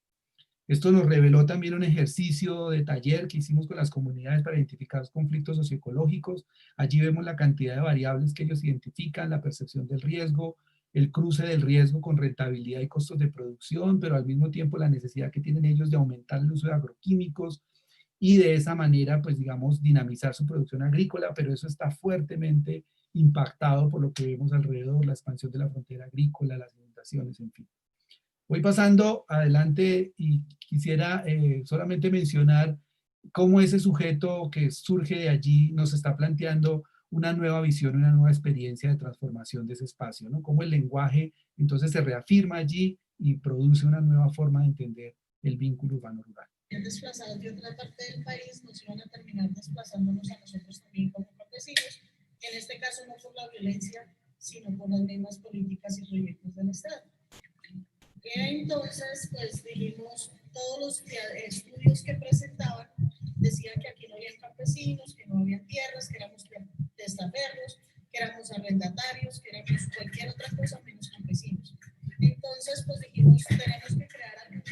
Esto nos reveló también un ejercicio de taller que hicimos con las comunidades para identificar los conflictos socioecológicos. Allí vemos la cantidad de variables que ellos identifican, la percepción del riesgo, el cruce del riesgo con rentabilidad y costos de producción, pero al mismo tiempo la necesidad que tienen ellos de aumentar el uso de agroquímicos y de esa manera, pues digamos, dinamizar su producción agrícola, pero eso está fuertemente impactado por lo que vemos alrededor, la expansión de la frontera agrícola, las inundaciones, en fin. Voy pasando adelante y quisiera solamente mencionar cómo ese sujeto que surge de allí nos está planteando una nueva visión, una nueva experiencia de transformación de ese espacio, ¿no? Cómo el lenguaje entonces se reafirma allí y produce una nueva forma de entender el vínculo urbano-rural. Desplazados de otra parte del país, nos iban a terminar desplazándonos a nosotros también como campesinos, en este caso no por la violencia, sino por las mismas políticas y proyectos del Estado. Entonces, pues dijimos, todos los estudios que presentaban decían que aquí no había campesinos, que no había tierras, que éramos testaferros, que éramos arrendatarios, que éramos cualquier otra cosa menos campesinos. Entonces, pues dijimos, tenemos que crear algún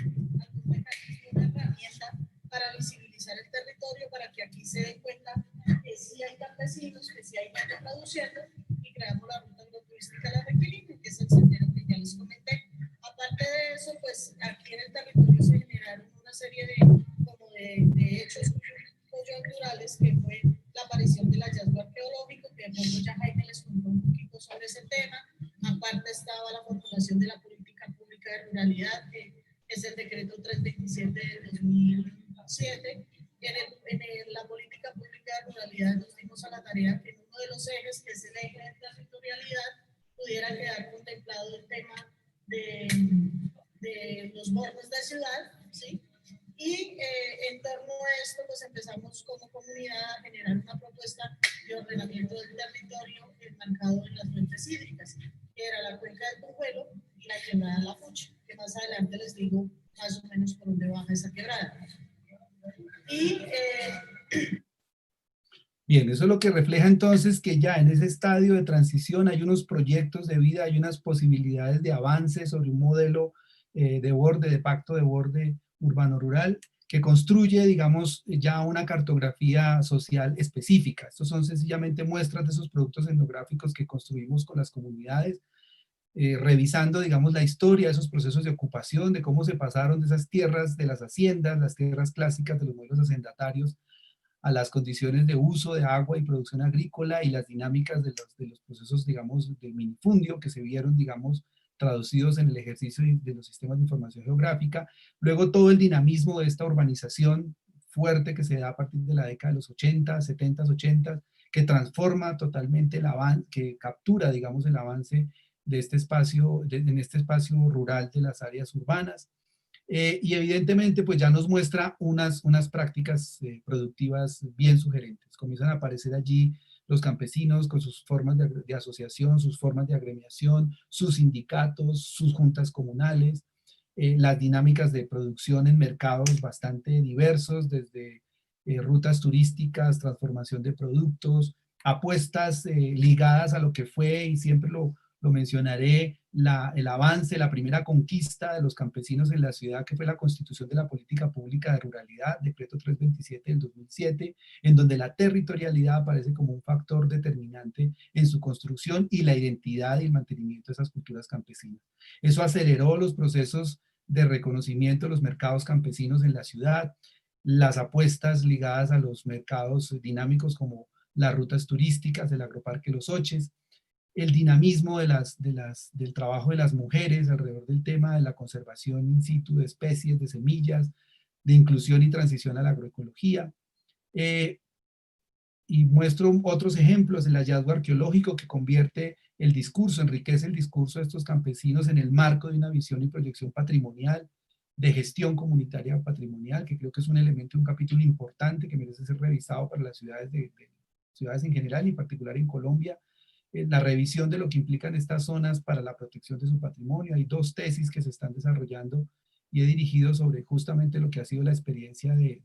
mecanismo, una herramienta para visibilizar el territorio, para que aquí se den cuenta que sí hay campesinos, que sí hay gente produciendo, y creamos la ruta agroturística de la Requilina, que es el sendero que ya les comenté. Aparte de eso, pues aquí en el territorio se generaron una serie de hechos coyunturales, que fue la aparición del hallazgo arqueológico, que de pronto ya Jaime les contó un poquito sobre ese tema. Aparte estaba la formulación de la política pública de ruralidad, que es el decreto 327 de 2007. La política pública de ruralidad nos dimos a la tarea que en uno de los ejes, que es el eje de territorialidad, pudiera quedar contemplado el tema de los bordes de ciudad, ¿sí? Y en torno a esto, pues empezamos como comunidad a generar una propuesta de ordenamiento del territorio enmarcado en las fuentes hídricas, que era la cuenca del Tunjuelo y la quebrada La Fucha, que más adelante les digo más o menos por dónde baja esa quebrada. Y bien, eso es lo que refleja entonces que ya en ese estadio de transición hay unos proyectos de vida, hay unas posibilidades de avance sobre un modelo de borde, de pacto de borde urbano-rural, que construye, digamos, ya una cartografía social específica. Estos son sencillamente muestras de esos productos etnográficos que construimos con las comunidades, revisando, digamos, la historia de esos procesos de ocupación, de cómo se pasaron de esas tierras de las haciendas, las tierras clásicas de los modelos hacendatarios, a las condiciones de uso de agua y producción agrícola y las dinámicas de los procesos, digamos, del minifundio que se vieron, digamos, traducidos en el ejercicio de los sistemas de información geográfica. Luego todo el dinamismo de esta urbanización fuerte que se da a partir de la década de los 80, 70, 80, que transforma totalmente el avance, que captura, digamos, el avance de este espacio, en este espacio rural de las áreas urbanas. Y evidentemente pues ya nos muestra unas prácticas productivas bien sugerentes. Comienzan a aparecer allí los campesinos con sus formas de asociación, sus formas de agremiación, sus sindicatos, sus juntas comunales, las dinámicas de producción en mercados bastante diversos, desde rutas turísticas, transformación de productos, apuestas ligadas a lo que fue, y siempre lo mencionaré, el avance, la primera conquista de los campesinos en la ciudad, que fue la constitución de la política pública de ruralidad, decreto 327 del 2007, en donde la territorialidad aparece como un factor determinante en su construcción y la identidad y el mantenimiento de esas culturas campesinas. Eso aceleró los procesos de reconocimiento de los mercados campesinos en la ciudad, las apuestas ligadas a los mercados dinámicos como las rutas turísticas, el agroparque Los Oches, el dinamismo del trabajo de las mujeres alrededor del tema de la conservación in situ de especies, de semillas, de inclusión y transición a la agroecología. Y muestro otros ejemplos, el hallazgo arqueológico que convierte el discurso, enriquece el discurso de estos campesinos en el marco de una visión y proyección patrimonial, de gestión comunitaria patrimonial, que creo que es un elemento, un capítulo importante que merece ser revisado para las ciudades, ciudades en general y en particular en Colombia, la revisión de lo que implican estas zonas para la protección de su patrimonio. Hay 2 tesis que se están desarrollando y he dirigido sobre justamente lo que ha sido la experiencia de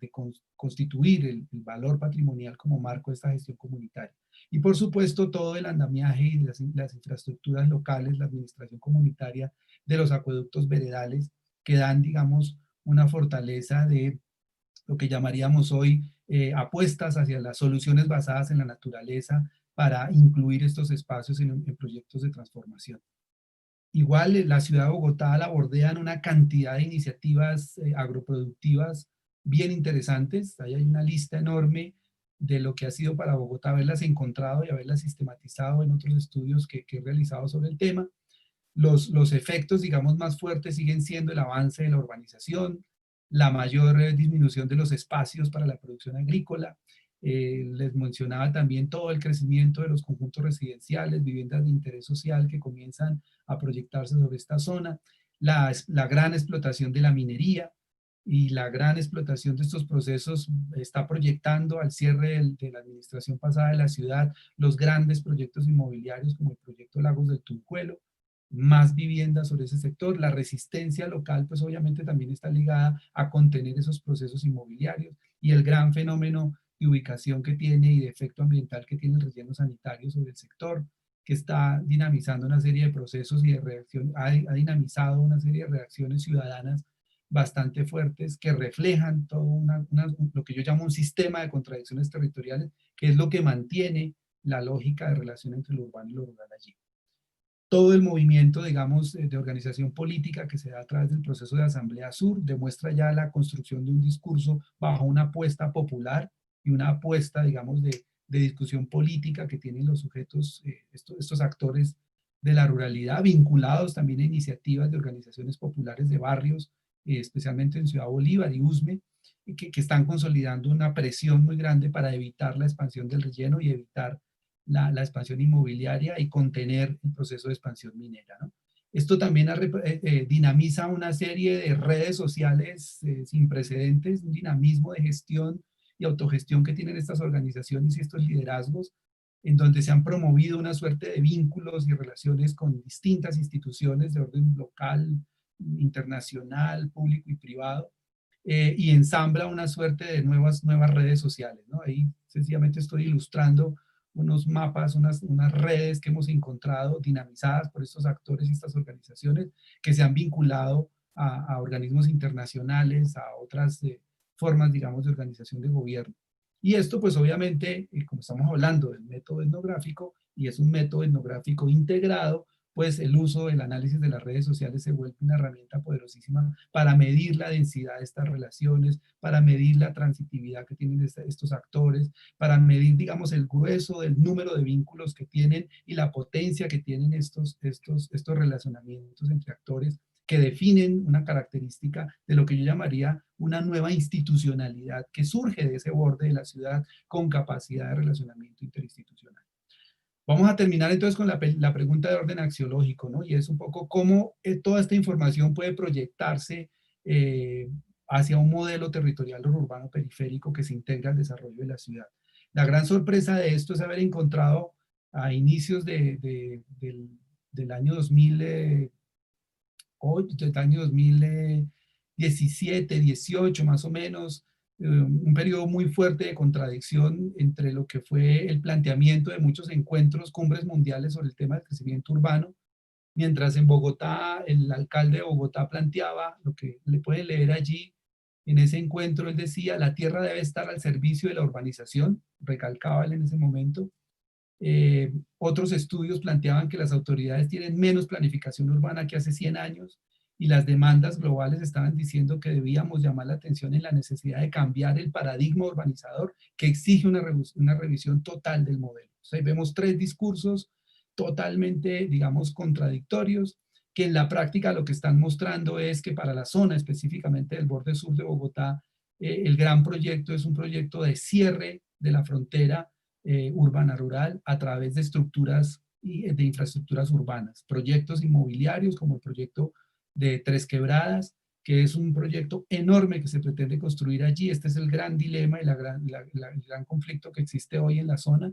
constituir el valor patrimonial como marco de esta gestión comunitaria. Y por supuesto todo el andamiaje y las infraestructuras locales, la administración comunitaria de los acueductos veredales que dan, digamos, una fortaleza de lo que llamaríamos hoy apuestas hacia las soluciones basadas en la naturaleza, para incluir estos espacios en proyectos de transformación. Igual la ciudad de Bogotá la bordean una cantidad de iniciativas agroproductivas bien interesantes. Ahí hay una lista enorme de lo que ha sido para Bogotá haberlas encontrado y haberlas sistematizado en otros estudios que he realizado sobre el tema. Los efectos, digamos, más fuertes siguen siendo el avance de la urbanización, la mayor disminución de los espacios para la producción agrícola. Les mencionaba también todo el crecimiento de los conjuntos residenciales, viviendas de interés social que comienzan a proyectarse sobre esta zona, la gran explotación de la minería y la gran explotación de estos procesos está proyectando al cierre de la administración pasada de la ciudad los grandes proyectos inmobiliarios como el proyecto Lagos del Tunjuelo, más viviendas sobre ese sector. La resistencia local pues obviamente también está ligada a contener esos procesos inmobiliarios y el gran fenómeno de ubicación que tiene y de efecto ambiental que tiene el relleno sanitario sobre el sector, que está dinamizando una serie de procesos y de reacciones, ha dinamizado una serie de reacciones ciudadanas bastante fuertes que reflejan todo lo que yo llamo un sistema de contradicciones territoriales, que es lo que mantiene la lógica de relación entre lo urbano y lo rural allí. Todo el movimiento, digamos, de organización política que se da a través del proceso de Asamblea Sur demuestra ya la construcción de un discurso bajo una apuesta popular y una apuesta, digamos, de discusión política que tienen los sujetos, estos actores de la ruralidad, vinculados también a iniciativas de organizaciones populares de barrios, especialmente en Ciudad Bolívar y Usme, que están consolidando una presión muy grande para evitar la expansión del relleno y evitar la expansión inmobiliaria y contener el proceso de expansión minera, ¿no? Esto también dinamiza una serie de redes sociales sin precedentes, un dinamismo de gestión y autogestión que tienen estas organizaciones y estos liderazgos, en donde se han promovido una suerte de vínculos y relaciones con distintas instituciones de orden local, internacional, público y privado, y ensambla una suerte de nuevas redes sociales, ¿no? Ahí sencillamente estoy ilustrando unos mapas, unas redes que hemos encontrado dinamizadas por estos actores y estas organizaciones que se han vinculado a organismos internacionales, a otras formas, digamos, de organización de gobierno. Y esto, pues obviamente, como estamos hablando del método etnográfico, y es un método etnográfico integrado, pues el uso del análisis de las redes sociales se vuelve una herramienta poderosísima para medir la densidad de estas relaciones, para medir la transitividad que tienen estos actores, para medir, digamos, el grueso del número de vínculos que tienen y la potencia que tienen estos relacionamientos entre actores que definen una característica de lo que yo llamaría una nueva institucionalidad que surge de ese borde de la ciudad con capacidad de relacionamiento interinstitucional. Vamos a terminar entonces con la pregunta de orden axiológico, ¿no? Y es un poco cómo toda esta información puede proyectarse hacia un modelo territorial urbano periférico que se integra al desarrollo de la ciudad. La gran sorpresa de esto es haber encontrado a inicios del año 2000, del año 2017, 18 más o menos, un periodo muy fuerte de contradicción entre lo que fue el planteamiento de muchos encuentros, cumbres mundiales sobre el tema del crecimiento urbano, mientras en Bogotá, el alcalde de Bogotá planteaba, lo que le pueden leer allí, en ese encuentro él decía, la tierra debe estar al servicio de la urbanización, recalcaba él en ese momento. Otros estudios planteaban que las autoridades tienen menos planificación urbana que hace 100 años, y las demandas globales estaban diciendo que debíamos llamar la atención en la necesidad de cambiar el paradigma urbanizador que exige una revisión total del modelo. O sea, vemos tres discursos totalmente, digamos, contradictorios, que en la práctica lo que están mostrando es que para la zona específicamente del borde sur de Bogotá, el gran proyecto es un proyecto de cierre de la frontera urbana-rural a través de estructuras y de infraestructuras urbanas, proyectos inmobiliarios como el proyecto de Tres Quebradas, que es un proyecto enorme que se pretende construir allí. Este es el gran dilema y el gran conflicto que existe hoy en la zona.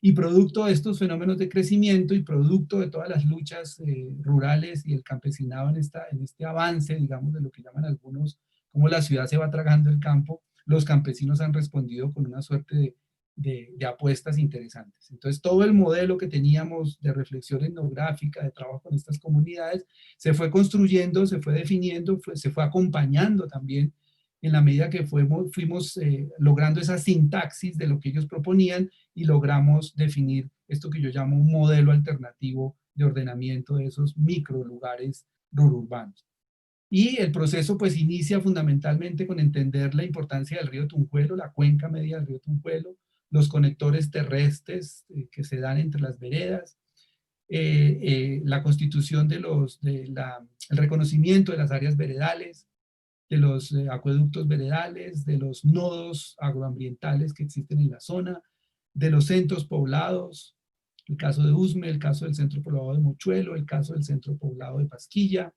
Y producto de estos fenómenos de crecimiento y producto de todas las luchas rurales y el campesinado en este avance, digamos, de lo que llaman algunos, como la ciudad se va tragando el campo, los campesinos han respondido con una suerte de apuestas interesantes. Entonces, todo el modelo que teníamos de reflexión etnográfica, de trabajo con estas comunidades, se fue construyendo, se fue definiendo, se fue acompañando también en la medida que fuimos logrando esa sintaxis de lo que ellos proponían y logramos definir esto que yo llamo un modelo alternativo de ordenamiento de esos micro lugares rururbanos. Y el proceso pues inicia fundamentalmente con entender la importancia del río Tunjuelo, la cuenca media del río Tunjuelo, los conectores terrestres que se dan entre las veredas, la constitución el reconocimiento de las áreas veredales, de los acueductos veredales, de los nodos agroambientales que existen en la zona, de los centros poblados, el caso de Usme, el caso del centro poblado de Mochuelo, el caso del centro poblado de Pasquilla,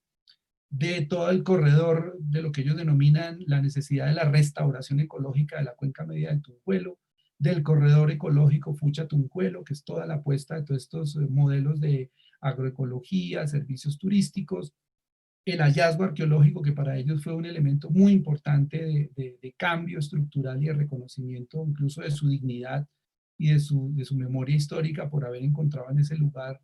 de todo el corredor de lo que ellos denominan la necesidad de la restauración ecológica de la cuenca media del Tunjuelo, del corredor ecológico Fucha-Tunjuelo, que es toda la apuesta de todos estos modelos de agroecología, servicios turísticos, el hallazgo arqueológico, que para ellos fue un elemento muy importante de cambio estructural y de reconocimiento incluso de su dignidad y de su memoria histórica por haber encontrado en ese lugar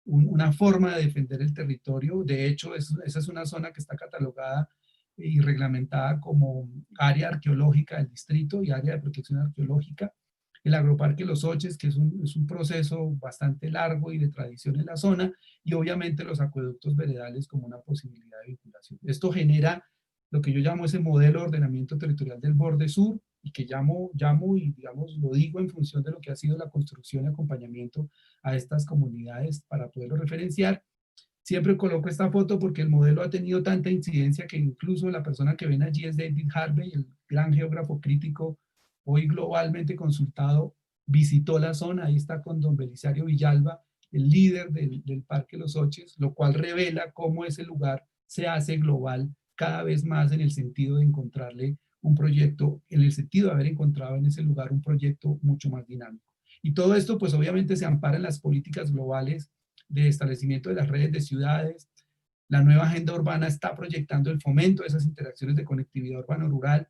una forma de defender el territorio. De hecho, esa es una zona que está catalogada y reglamentada como área arqueológica del distrito y área de protección arqueológica. El Agroparque Los Oches, que es un proceso bastante largo y de tradición en la zona, y obviamente los acueductos veredales como una posibilidad de vinculación. Esto genera lo que yo llamo ese modelo de ordenamiento territorial del borde sur, y que llamo y digamos lo digo en función de lo que ha sido la construcción y acompañamiento a estas comunidades para poderlo referenciar. Siempre coloco esta foto porque el modelo ha tenido tanta incidencia que incluso la persona que ven allí es David Harvey, el gran geógrafo crítico hoy globalmente consultado, visitó la zona. Ahí está con don Belisario Villalba, el líder del Parque Los Oches, lo cual revela cómo ese lugar se hace global cada vez más en el sentido de encontrarle un proyecto, en el sentido de haber encontrado en ese lugar un proyecto mucho más dinámico. Y todo esto pues obviamente se ampara en las políticas globales de establecimiento de las redes de ciudades. La nueva agenda urbana está proyectando el fomento de esas interacciones de conectividad urbano-rural,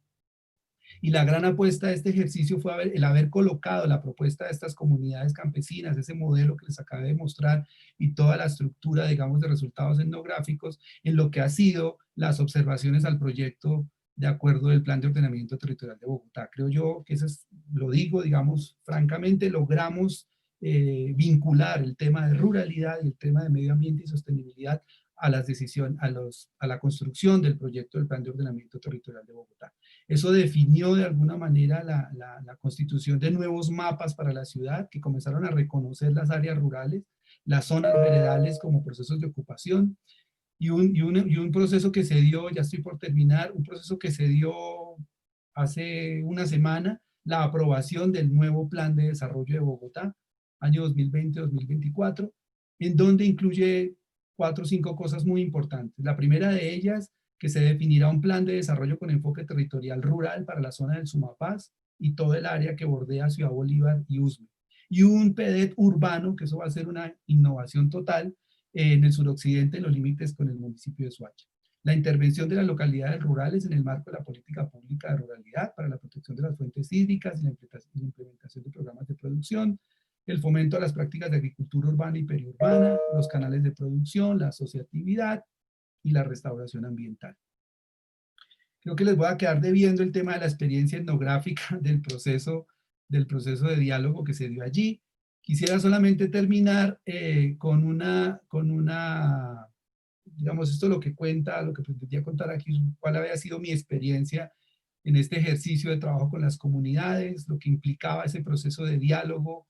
y la gran apuesta de este ejercicio fue el haber colocado la propuesta de estas comunidades campesinas, ese modelo que les acabé de mostrar, y toda la estructura, digamos, de resultados etnográficos, en lo que ha sido las observaciones al proyecto de acuerdo del Plan de Ordenamiento Territorial de Bogotá. Creo yo que eso es, lo digo, digamos, francamente, logramos vincular el tema de ruralidad y el tema de medio ambiente y sostenibilidad a las decisiones, a la construcción del proyecto del Plan de Ordenamiento Territorial de Bogotá. Eso definió de alguna manera la constitución de nuevos mapas para la ciudad, que comenzaron a reconocer las áreas rurales, las zonas veredales como procesos de ocupación, y un proceso que se dio, ya estoy por terminar, un proceso que se dio hace una semana, la aprobación del nuevo Plan de Desarrollo de Bogotá, año 2020-2024, en donde incluye 4 o 5 cosas muy importantes. La primera de ellas, que se definirá un plan de desarrollo con enfoque territorial rural para la zona del Sumapaz y todo el área que bordea Ciudad Bolívar y Usme. Y un PEDET urbano, que eso va a ser una innovación total, en el suroccidente, en los límites con el municipio de Soacha. La intervención de las localidades rurales en el marco de la política pública de ruralidad para la protección de las fuentes hídricas y la implementación de programas de producción, el fomento a las prácticas de agricultura urbana y periurbana, los canales de producción, la asociatividad y la restauración ambiental. Creo que les voy a quedar debiendo el tema de la experiencia etnográfica del proceso de diálogo que se dio allí. Quisiera solamente terminar con una, digamos, esto lo que cuenta, lo que pretendía contar aquí, cuál había sido mi experiencia en este ejercicio de trabajo con las comunidades, lo que implicaba ese proceso de diálogo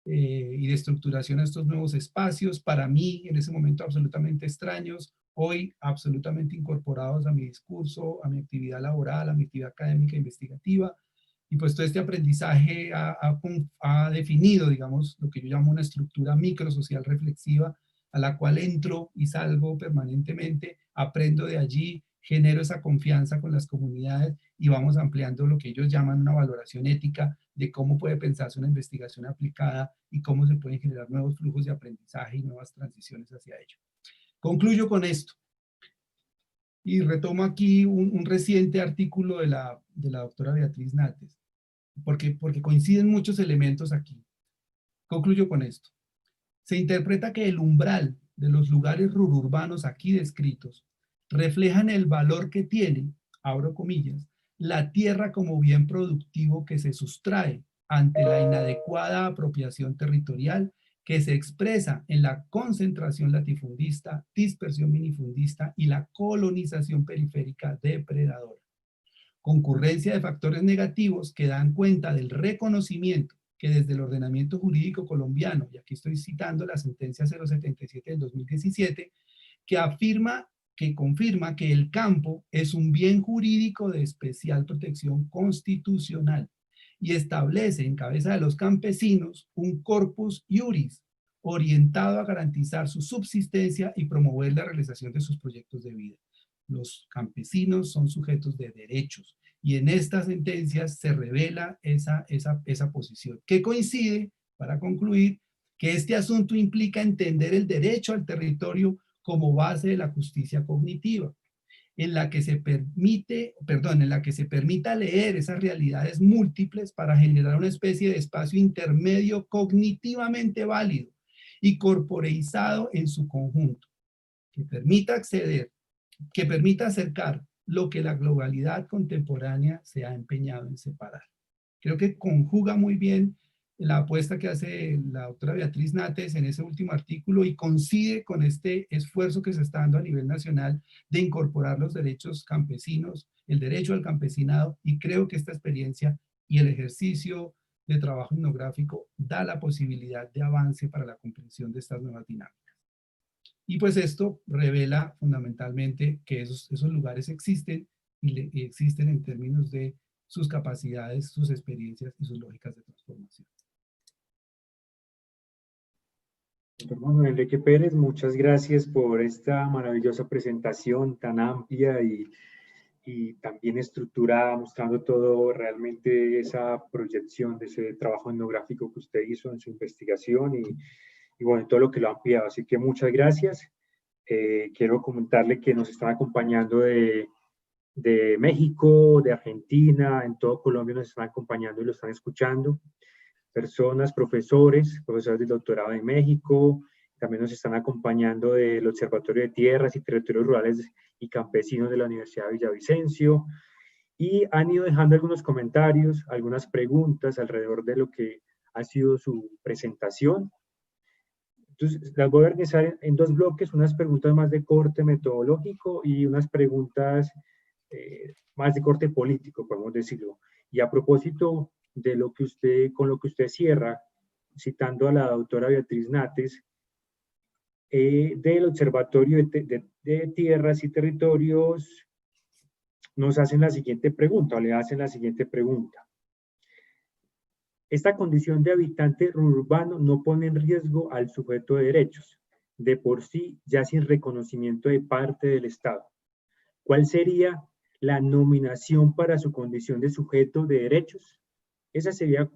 y de estructuración a estos nuevos espacios, para mí en ese momento absolutamente extraños, hoy absolutamente incorporados a mi discurso, a mi actividad laboral, a mi actividad académica e investigativa. Y pues todo este aprendizaje ha definido, digamos, lo que yo llamo una estructura microsocial reflexiva, a la cual entro y salgo permanentemente, aprendo de allí, genero esa confianza con las comunidades y vamos ampliando lo que ellos llaman una valoración ética de cómo puede pensarse una investigación aplicada y cómo se pueden generar nuevos flujos de aprendizaje y nuevas transiciones hacia ello. Concluyo con esto. Y retomo aquí un reciente artículo de la doctora Beatriz Nates, porque coinciden muchos elementos aquí. Concluyo con esto. Se interpreta que el umbral de los lugares rururbanos aquí descritos reflejan el valor que tiene, abro comillas, la tierra como bien productivo que se sustrae ante la inadecuada apropiación territorial que se expresa en la concentración latifundista, dispersión minifundista y la colonización periférica depredadora. Concurrencia de factores negativos que dan cuenta del reconocimiento que desde el ordenamiento jurídico colombiano, y aquí estoy citando la sentencia 077 del 2017, que confirma que el campo es un bien jurídico de especial protección constitucional y establece en cabeza de los campesinos un corpus iuris orientado a garantizar su subsistencia y promover la realización de sus proyectos de vida. Los campesinos son sujetos de derechos y en estas sentencias se revela esa posición, que coincide, para concluir, que este asunto implica entender el derecho al territorio como base de la justicia cognitiva, en la que se permita leer esas realidades múltiples para generar una especie de espacio intermedio cognitivamente válido y corporeizado en su conjunto, que permita acceder, que permita acercar lo que la globalidad contemporánea se ha empeñado en separar. Creo que conjuga muy bien la apuesta que hace la doctora Beatriz Nates en ese último artículo y coincide con este esfuerzo que se está dando a nivel nacional de incorporar los derechos campesinos, el derecho al campesinado, y creo que esta experiencia y el ejercicio de trabajo etnográfico da la posibilidad de avance para la comprensión de estas nuevas dinámicas. Y pues esto revela fundamentalmente que esos lugares existen y existen en términos de sus capacidades, sus experiencias y sus lógicas de transformación. Doctor Manuel Enrique Pérez, muchas gracias por esta maravillosa presentación tan amplia y también estructurada, mostrando todo realmente esa proyección de ese trabajo etnográfico que usted hizo en su investigación y bueno, todo lo que lo ha ampliado. Así que muchas gracias. Quiero comentarle que nos están acompañando de México, de Argentina, en todo Colombia nos están acompañando y lo están escuchando. Personas, profesores del doctorado de México, también nos están acompañando del Observatorio de Tierras y Territorios Rurales y Campesinos de la Universidad de Villavicencio, y han ido dejando algunos comentarios, algunas preguntas alrededor de lo que ha sido su presentación. Entonces, las voy a organizar en dos bloques, unas preguntas más de corte metodológico y unas preguntas más de corte político, podemos decirlo. Y a propósito de lo que con lo que usted cierra, citando a la doctora Beatriz Nates, del Observatorio de Tierras y Territorios, nos hacen la siguiente pregunta, o le hacen la siguiente pregunta. Esta condición de habitante urbano no pone en riesgo al sujeto de derechos, de por sí ya sin reconocimiento de parte del Estado. ¿Cuál sería la nominación para su condición de sujeto de derechos? Esa sería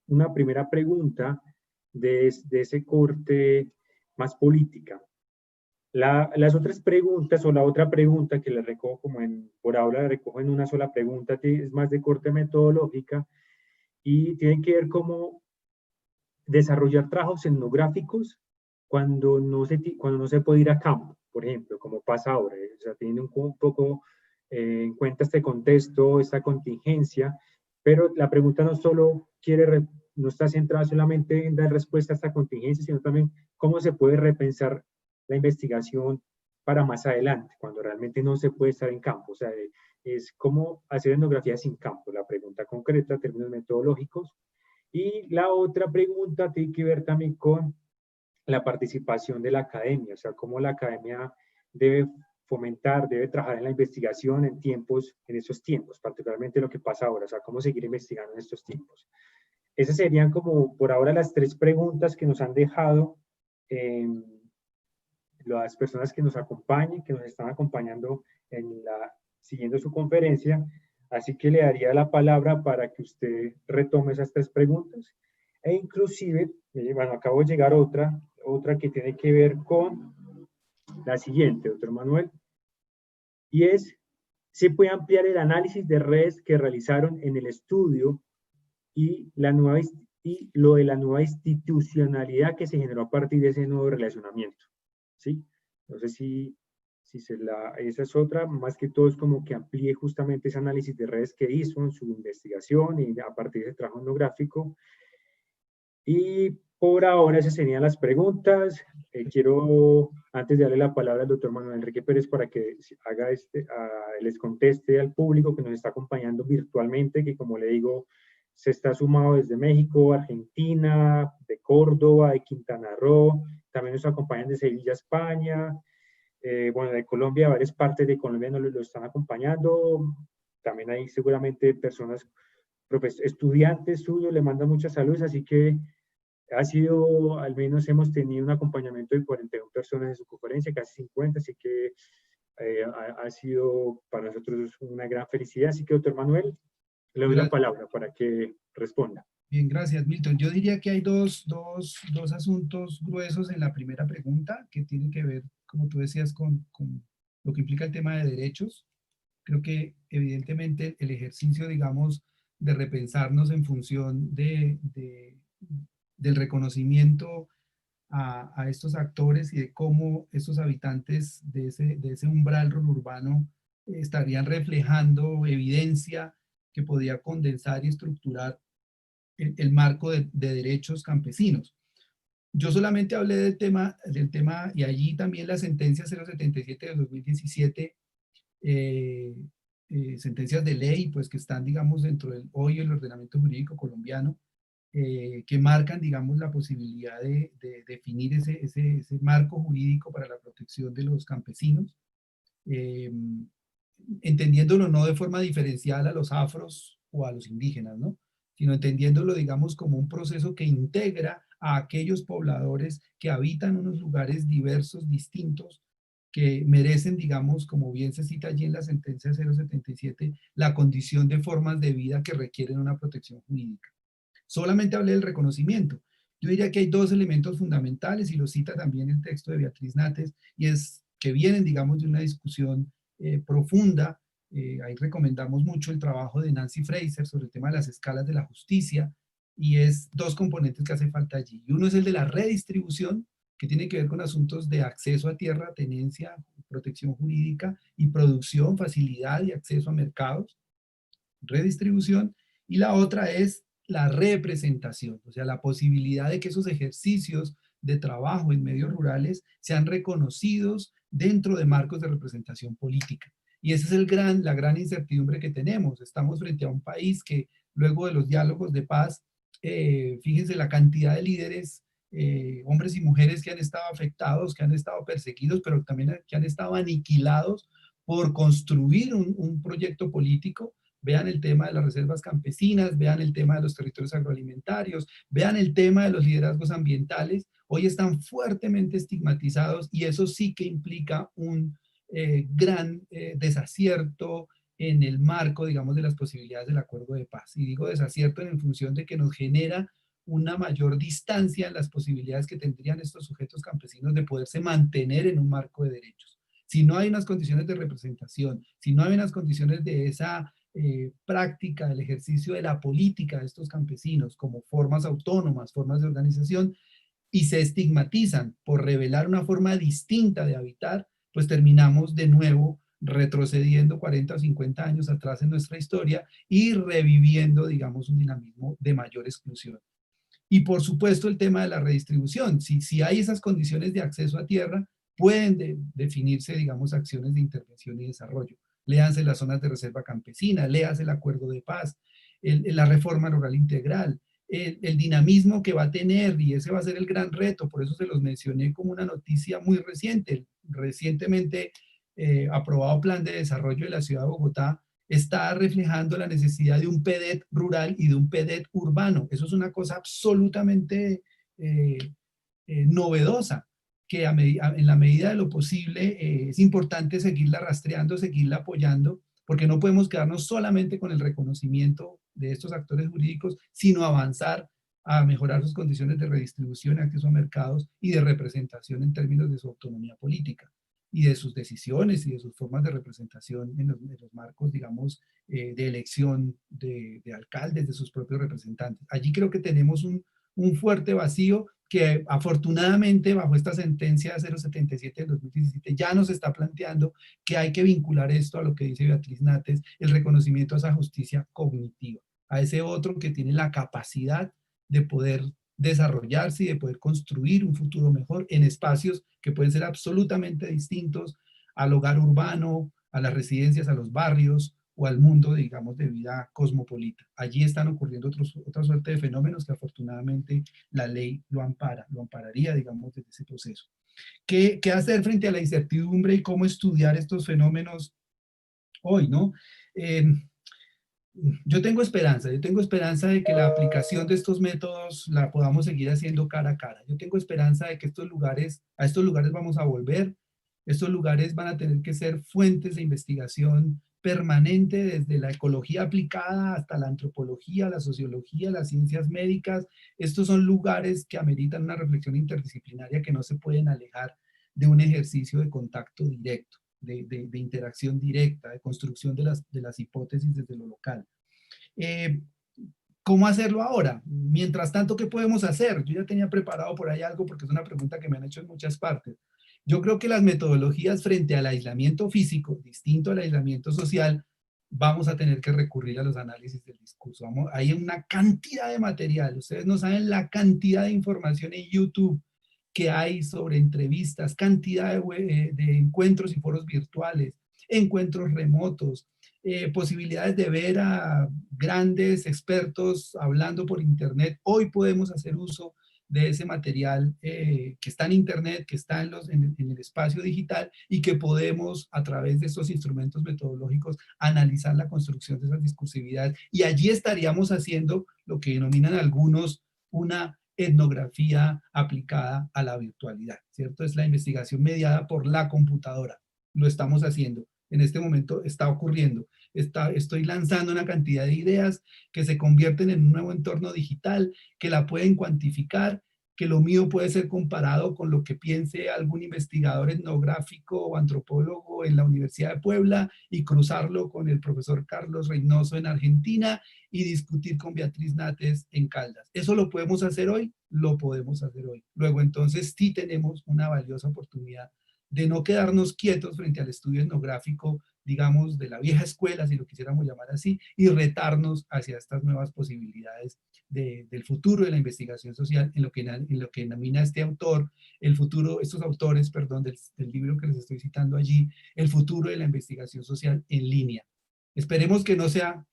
una primera pregunta de ese corte más política. Las otras preguntas, o la otra pregunta que le recojo por ahora la recojo en una sola pregunta, es más de corte metodológica y tiene que ver cómo desarrollar trabajos etnográficos cuando no se puede ir a campo, por ejemplo, como pasa ahora. O sea, teniendo un poco en cuenta este contexto, esta contingencia, pero la pregunta no está centrada solamente en dar respuesta a esta contingencia, sino también cómo se puede repensar la investigación para más adelante, cuando realmente no se puede estar en campo. O sea, es cómo hacer etnografía sin campo, la pregunta concreta en términos metodológicos. Y la otra pregunta tiene que ver también con la participación de la academia, o sea, cómo la academia debe fomentar, debe trabajar en la investigación en esos tiempos, particularmente lo que pasa ahora, o sea, cómo seguir investigando en estos tiempos. Esas serían como por ahora las tres preguntas que nos han dejado las personas que nos acompañan, que nos están acompañando siguiendo su conferencia. Así que le daría la palabra para que usted retome esas tres preguntas. E inclusive, bueno, acabo de llegar otra que tiene que ver con la siguiente, doctor Manuel, y es, ¿se puede ampliar el análisis de redes que realizaron en el estudio y lo de la nueva institucionalidad que se generó a partir de ese nuevo relacionamiento? ¿Sí? No sé si esa es otra, más que todo es como que amplíe justamente ese análisis de redes que hizo en su investigación y a partir de ese trabajo etnográfico. Y por ahora esas serían las preguntas. Quiero, antes de darle la palabra al doctor Manuel Enrique Pérez para que les conteste al público que nos está acompañando virtualmente, que como le digo, se está sumado desde México, Argentina, de Córdoba, de Quintana Roo, también nos acompañan de Sevilla, España, bueno, de Colombia, varias partes de Colombia nos lo están acompañando, también hay seguramente personas, estudiantes suyos, le mandan muchas saludos, así que al menos hemos tenido un acompañamiento de 41 personas en su conferencia, casi 50, así que ha sido para nosotros una gran felicidad. Así que, doctor Manuel, le doy la palabra para que responda. Bien, gracias, Milton. Yo diría que hay dos asuntos gruesos en la primera pregunta que tienen que ver como tú decías, con lo que implica el tema de derechos. Creo que evidentemente el ejercicio, digamos, de repensarnos en función del reconocimiento a estos actores y de cómo estos habitantes de ese umbral urbano estarían reflejando evidencia que podía condensar y estructurar el marco de derechos campesinos. Yo solamente hablé del tema, y allí también la sentencia 077 de 2017, sentencias de ley, pues que están, digamos, dentro del hoy el ordenamiento jurídico colombiano, que marcan, digamos, la posibilidad de definir ese marco jurídico para la protección de los campesinos, eh, entendiéndolo no de forma diferencial a los afros o a los indígenas, ¿no? Sino entendiéndolo, digamos, como un proceso que integra a aquellos pobladores que habitan unos lugares diversos, distintos, que merecen, digamos, como bien se cita allí en la sentencia 077, la condición de formas de vida que requieren una protección jurídica. Solamente hablé del reconocimiento. Yo diría que hay dos elementos fundamentales, y lo cita también el texto de Beatriz Nates, y es que vienen, digamos, de una discusión profunda. Ahí recomendamos mucho el trabajo de Nancy Fraser sobre el tema de las escalas de la justicia, y es dos componentes que hace falta allí. Y uno es el de la redistribución, que tiene que ver con asuntos de acceso a tierra, tenencia, protección jurídica y producción, facilidad y acceso a mercados, redistribución. Y la otra es la representación, o sea, la posibilidad de que esos ejercicios de trabajo en medios rurales sean reconocidos dentro de marcos de representación política. Y esa es la gran incertidumbre que tenemos. Estamos frente a un país que luego de los diálogos de paz, fíjense la cantidad de líderes, hombres y mujeres que han estado afectados, que han estado perseguidos, pero también que han estado aniquilados por construir un proyecto político. Vean el tema de las reservas campesinas, vean el tema de los territorios agroalimentarios, vean el tema de los liderazgos ambientales. Hoy están fuertemente estigmatizados, y eso sí que implica un gran desacierto en el marco, digamos, de las posibilidades del acuerdo de paz. Y digo desacierto en función de que nos genera una mayor distancia en las posibilidades que tendrían estos sujetos campesinos de poderse mantener en un marco de derechos. Si no hay unas condiciones de representación, si no hay unas condiciones de esa práctica del ejercicio de la política de estos campesinos como formas autónomas, formas de organización, y se estigmatizan por revelar una forma distinta de habitar, pues terminamos de nuevo retrocediendo 40 o 50 años atrás en nuestra historia y reviviendo, digamos, un dinamismo de mayor exclusión. Y por supuesto el tema de la redistribución. Si hay esas condiciones de acceso a tierra, pueden definirse, digamos, acciones de intervención y desarrollo. Léanse las zonas de reserva campesina, léanse el acuerdo de paz, la reforma rural integral, el dinamismo que va a tener, y ese va a ser el gran reto. Por eso se los mencioné como una noticia muy reciente. El recientemente aprobado Plan de Desarrollo de la Ciudad de Bogotá está reflejando la necesidad de un PEDET rural y de un PEDET urbano. Eso es una cosa absolutamente novedosa, que en la medida de lo posible es importante seguirla rastreando, seguirla apoyando, porque no podemos quedarnos solamente con el reconocimiento de estos actores jurídicos, sino avanzar a mejorar sus condiciones de redistribución, acceso a mercados y de representación en términos de su autonomía política y de sus decisiones y de sus formas de representación en los marcos, digamos, de elección de alcaldes, de sus propios representantes. Allí creo que tenemos un fuerte vacío que afortunadamente bajo esta sentencia 077 del 2017 ya nos está planteando que hay que vincular esto a lo que dice Beatriz Nates, el reconocimiento a esa justicia cognitiva, a ese otro que tiene la capacidad de poder desarrollarse y de poder construir un futuro mejor en espacios que pueden ser absolutamente distintos al hogar urbano, a las residencias, a los barrios o al mundo, digamos, de vida cosmopolita. Allí están ocurriendo otra suerte de fenómenos que afortunadamente la ley lo ampararía, digamos, desde ese proceso. ¿Qué hacer frente a la incertidumbre y cómo estudiar estos fenómenos hoy, no? Yo tengo esperanza de que la aplicación de estos métodos la podamos seguir haciendo cara a cara. Yo tengo esperanza de que a estos lugares vamos a volver. Estos lugares van a tener que ser fuentes de investigación permanente, desde la ecología aplicada hasta la antropología, la sociología, las ciencias médicas. Estos son lugares que ameritan una reflexión interdisciplinaria que no se pueden alejar de un ejercicio de contacto directo, de interacción directa, de construcción de las hipótesis desde lo local. ¿Cómo hacerlo ahora? Mientras tanto, ¿qué podemos hacer? Yo ya tenía preparado por ahí algo porque es una pregunta que me han hecho en muchas partes. Yo creo que las metodologías frente al aislamiento físico, distinto al aislamiento social, vamos a tener que recurrir a los análisis del discurso. Hay una cantidad de material, ustedes no saben la cantidad de información en YouTube que hay sobre entrevistas, cantidad de encuentros y foros virtuales, encuentros remotos, posibilidades de ver a grandes expertos hablando por internet. Hoy podemos hacer uso de ese material que está en internet, que está en el espacio digital y que podemos a través de estos instrumentos metodológicos analizar la construcción de esas discursividades. Y allí estaríamos haciendo lo que denominan algunos una etnografía aplicada a la virtualidad, ¿cierto? Es la investigación mediada por la computadora. Lo estamos haciendo. En este momento está ocurriendo. Estoy lanzando una cantidad de ideas que se convierten en un nuevo entorno digital, que la pueden cuantificar, que lo mío puede ser comparado con lo que piense algún investigador etnográfico o antropólogo en la Universidad de Puebla y cruzarlo con el profesor Carlos Reynoso en Argentina y discutir con Beatriz Nates en Caldas. ¿Eso lo podemos hacer hoy? Lo podemos hacer hoy. Luego, entonces, sí tenemos una valiosa oportunidad de no quedarnos quietos frente al estudio etnográfico, digamos, de la vieja escuela, si lo quisiéramos llamar así, y retarnos hacia estas nuevas posibilidades del futuro de la investigación social, en lo que denomina este autor, el futuro, estos autores, perdón, del libro que les estoy citando allí, el futuro de la investigación social en línea. Esperemos que no sea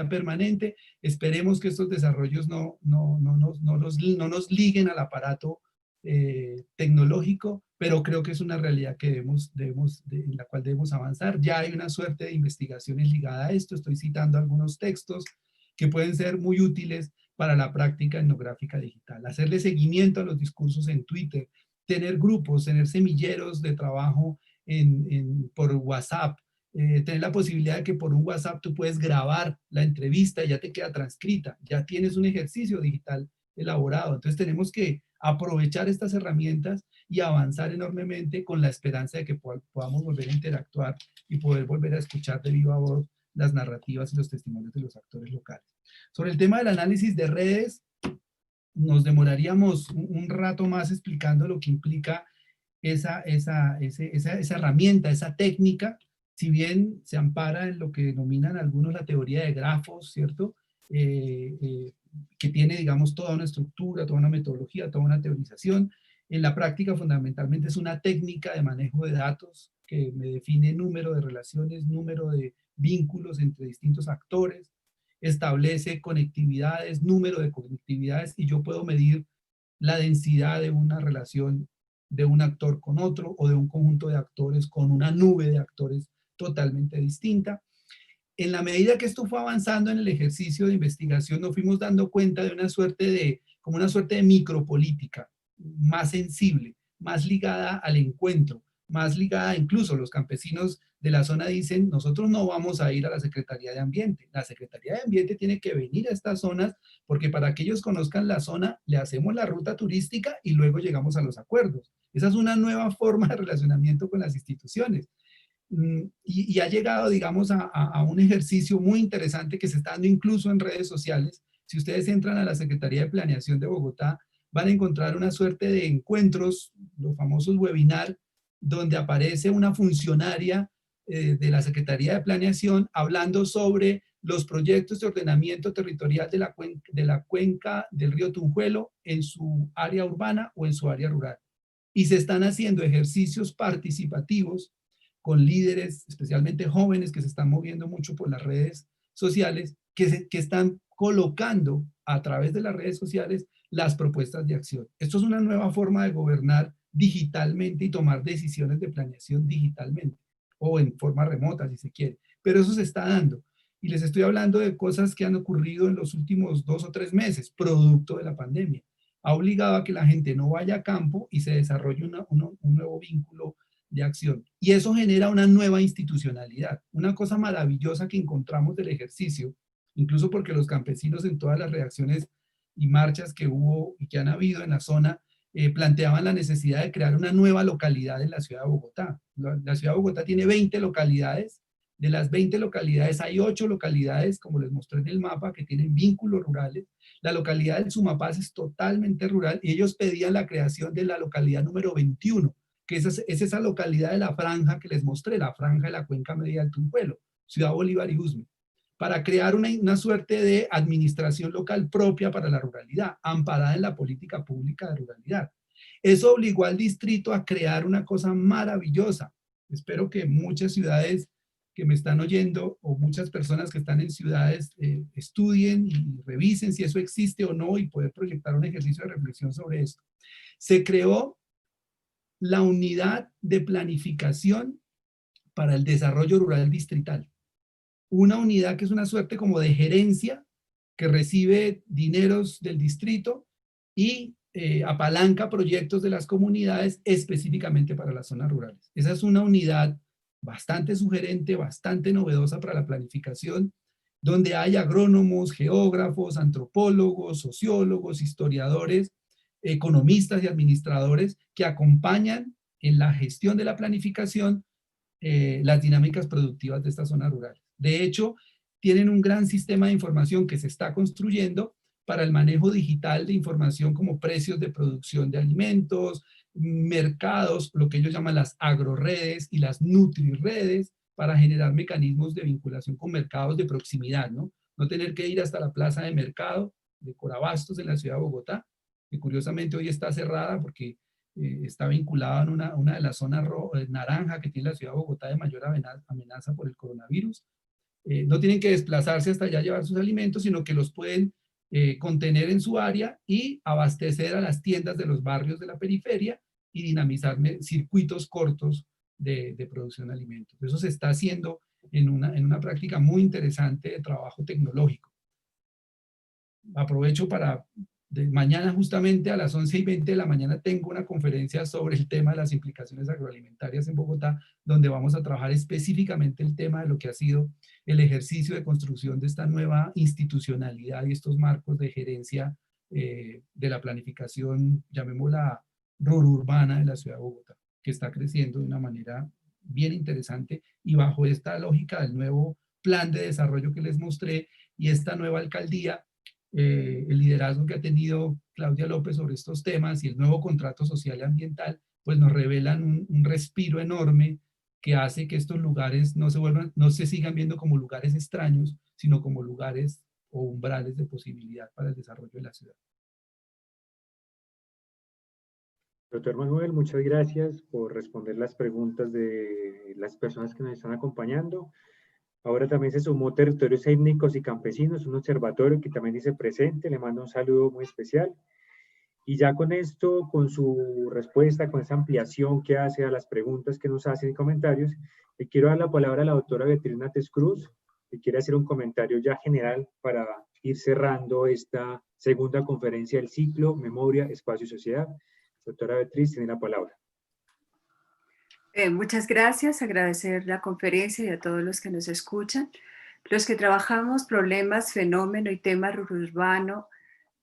permanente, esperemos que estos desarrollos no nos liguen al aparato tecnológico, pero creo que es una realidad que en la cual debemos avanzar. Ya hay una suerte de investigaciones ligadas a esto, estoy citando algunos textos que pueden ser muy útiles para la práctica etnográfica digital. Hacerle seguimiento a los discursos en Twitter, tener grupos, tener semilleros de trabajo por WhatsApp, tener la posibilidad de que por un WhatsApp tú puedes grabar la entrevista y ya te queda transcrita, ya tienes un ejercicio digital elaborado. Entonces tenemos que aprovechar estas herramientas y avanzar enormemente con la esperanza de que podamos volver a interactuar y poder volver a escuchar de viva voz las narrativas y los testimonios de los actores locales. Sobre el tema del análisis de redes, nos demoraríamos un rato más explicando lo que implica esa herramienta, esa técnica, si bien se ampara en lo que denominan algunos la teoría de grafos, ¿cierto? Que tiene, digamos, toda una estructura, toda una metodología, toda una teorización. En la práctica, fundamentalmente, es una técnica de manejo de datos que me define número de relaciones, número de vínculos entre distintos actores, establece conectividades, número de conectividades, y yo puedo medir la densidad de una relación de un actor con otro o de un conjunto de actores con una nube de actores totalmente distinta. En la medida que esto fue avanzando en el ejercicio de investigación, nos fuimos dando cuenta de como una suerte de micropolítica más sensible, más ligada al encuentro, más ligada, incluso los campesinos de la zona dicen, nosotros no vamos a ir a la Secretaría de Ambiente, la Secretaría de Ambiente tiene que venir a estas zonas porque para que ellos conozcan la zona, le hacemos la ruta turística y luego llegamos a los acuerdos. Esa es una nueva forma de relacionamiento con las instituciones. Y ha llegado, digamos, a un ejercicio muy interesante que se está dando incluso en redes sociales. Si ustedes entran a la Secretaría de Planeación de Bogotá, van a encontrar una suerte de encuentros, los famosos webinars, donde aparece una funcionaria de la Secretaría de Planeación hablando sobre los proyectos de ordenamiento territorial de la cuenca del río Tunjuelo en su área urbana o en su área rural. Y se están haciendo ejercicios participativos con líderes, especialmente jóvenes que se están moviendo mucho por las redes sociales, que están colocando a través de las redes sociales las propuestas de acción. Esto es una nueva forma de gobernar digitalmente y tomar decisiones de planeación digitalmente, o en forma remota si se quiere, pero eso se está dando. Y les estoy hablando de cosas que han ocurrido en los últimos 2 o 3 meses, producto de la pandemia. Ha obligado a que la gente no vaya a campo y se desarrolle un nuevo vínculo de acción. Y eso genera una nueva institucionalidad. Una cosa maravillosa que encontramos del ejercicio, incluso porque los campesinos en todas las reacciones y marchas que hubo y que han habido en la zona, planteaban la necesidad de crear una nueva localidad en la ciudad de Bogotá. La ciudad de Bogotá tiene 20 localidades. De las 20 localidades hay 8 localidades, como les mostré en el mapa, que tienen vínculos rurales. La localidad del Sumapaz es totalmente rural y ellos pedían la creación de la localidad número 21, que es esa localidad de la franja que les mostré, la franja de la cuenca media del Tunjuelo, Ciudad Bolívar y Usme, para crear una suerte de administración local propia para la ruralidad, amparada en la política pública de ruralidad. Eso obligó al distrito a crear una cosa maravillosa. Espero que muchas ciudades que me están oyendo o muchas personas que están en ciudades estudien y revisen si eso existe o no y poder proyectar un ejercicio de reflexión sobre esto. Se creó la unidad de planificación para el desarrollo rural distrital. Una unidad que es una suerte como de gerencia que recibe dineros del distrito y apalanca proyectos de las comunidades específicamente para las zonas rurales. Esa es una unidad bastante sugerente, bastante novedosa para la planificación, donde hay agrónomos, geógrafos, antropólogos, sociólogos, historiadores, economistas y administradores que acompañan en la gestión de la planificación las dinámicas productivas de estas zonas rurales. De hecho, tienen un gran sistema de información que se está construyendo para el manejo digital de información como precios de producción de alimentos, mercados, lo que ellos llaman las agroredes y las nutriredes, para generar mecanismos de vinculación con mercados de proximidad, ¿no? No tener que ir hasta la plaza de mercado de Corabastos en la ciudad de Bogotá, que curiosamente hoy está cerrada porque está vinculada en una de las zonas naranja que tiene la ciudad de Bogotá de mayor amenaza por el coronavirus. No tienen que desplazarse hasta allá a llevar sus alimentos, sino que los pueden contener en su área y abastecer a las tiendas de los barrios de la periferia y dinamizar circuitos cortos de producción de alimentos. Eso se está haciendo en una práctica muy interesante de trabajo tecnológico. Aprovecho para mañana justamente a las 11:20 de la mañana tengo una conferencia sobre el tema de las implicaciones agroalimentarias en Bogotá, donde vamos a trabajar específicamente el tema de lo que ha sido el ejercicio de construcción de esta nueva institucionalidad y estos marcos de gerencia de la planificación, llamémosla rururbana de la ciudad de Bogotá, que está creciendo de una manera bien interesante y bajo esta lógica del nuevo plan de desarrollo que les mostré y esta nueva alcaldía, el liderazgo que ha tenido Claudia López sobre estos temas y el nuevo contrato social y ambiental, pues nos revelan un respiro enorme que hace que estos lugares no se sigan viendo como lugares extraños, sino como lugares o umbrales de posibilidad para el desarrollo de la ciudad. Doctor Manuel, muchas gracias por responder las preguntas de las personas que nos están acompañando. Ahora también se sumó Territorios Étnicos y Campesinos, un observatorio que también dice presente. Le mando un saludo muy especial. Y ya con esto, con su respuesta, con esa ampliación que hace a las preguntas que nos hacen y comentarios, le quiero dar la palabra a la doctora Beatriz Nates Cruz, que quiere hacer un comentario ya general para ir cerrando esta segunda conferencia del ciclo Memoria, Espacio y Sociedad. Doctora Beatriz, tiene la palabra. Muchas gracias, agradecer la conferencia y a todos los que nos escuchan. Los que trabajamos problemas, fenómeno y tema urbano,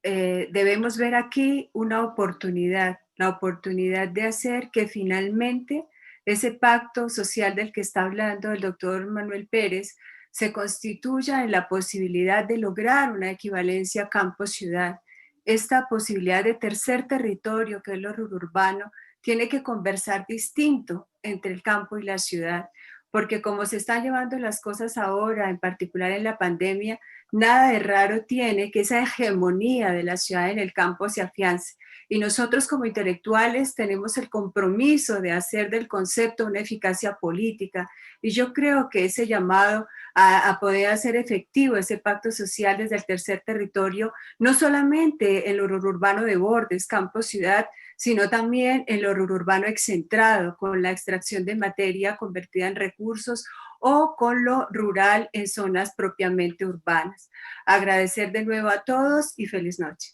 debemos ver aquí una oportunidad, la oportunidad de hacer que finalmente ese pacto social del que está hablando el doctor Manuel Pérez se constituya en la posibilidad de lograr una equivalencia campo-ciudad. Esta posibilidad de tercer territorio, que es lo urbano, tiene que conversar distinto entre el campo y la ciudad, porque como se están llevando las cosas ahora, en particular en la pandemia, nada de raro tiene que esa hegemonía de la ciudad en el campo se afiance. Y nosotros como intelectuales tenemos el compromiso de hacer del concepto una eficacia política. Y yo creo que ese llamado a poder hacer efectivo ese pacto social desde el tercer territorio, no solamente en lo urbano de bordes, campo-ciudad, sino también en lo urbano excentrado, con la extracción de materia convertida en recursos o con lo rural en zonas propiamente urbanas. Agradecer de nuevo a todos y feliz noche.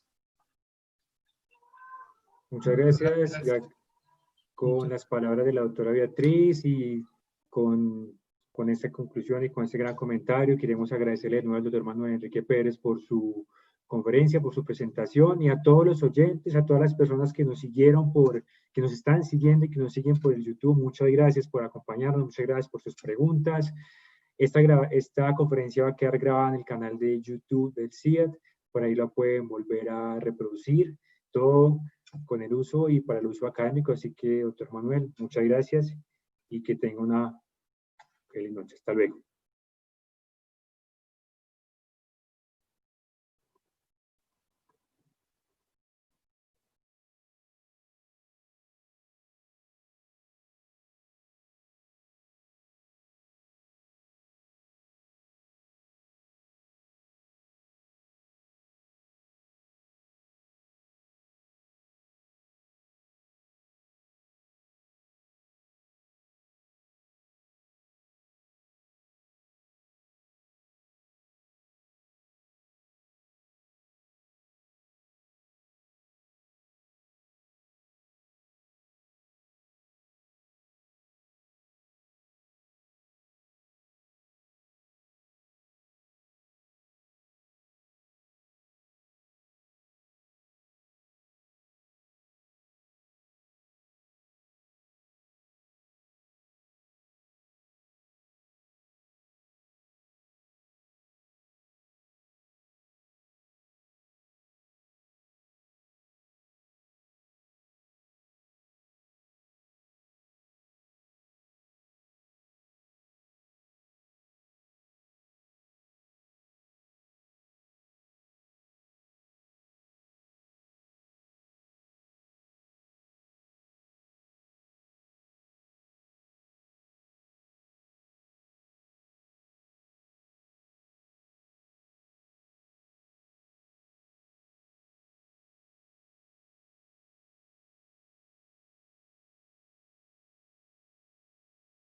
Muchas gracias. Ya con las palabras de la doctora Beatriz y con esta conclusión y con este gran comentario, queremos agradecerle de nuevo al doctor Manuel Enrique Pérez por su conferencia, por su presentación, y a todos los oyentes, a todas las personas que nos siguieron, que nos están siguiendo y que nos siguen por el YouTube. Muchas gracias por acompañarnos, muchas gracias por sus preguntas. Esta conferencia va a quedar grabada en el canal de YouTube del CIET, por ahí la pueden volver a reproducir, todo con el uso y para el uso académico. Así que, doctor Manuel, muchas gracias y que tenga una feliz noche. Hasta luego.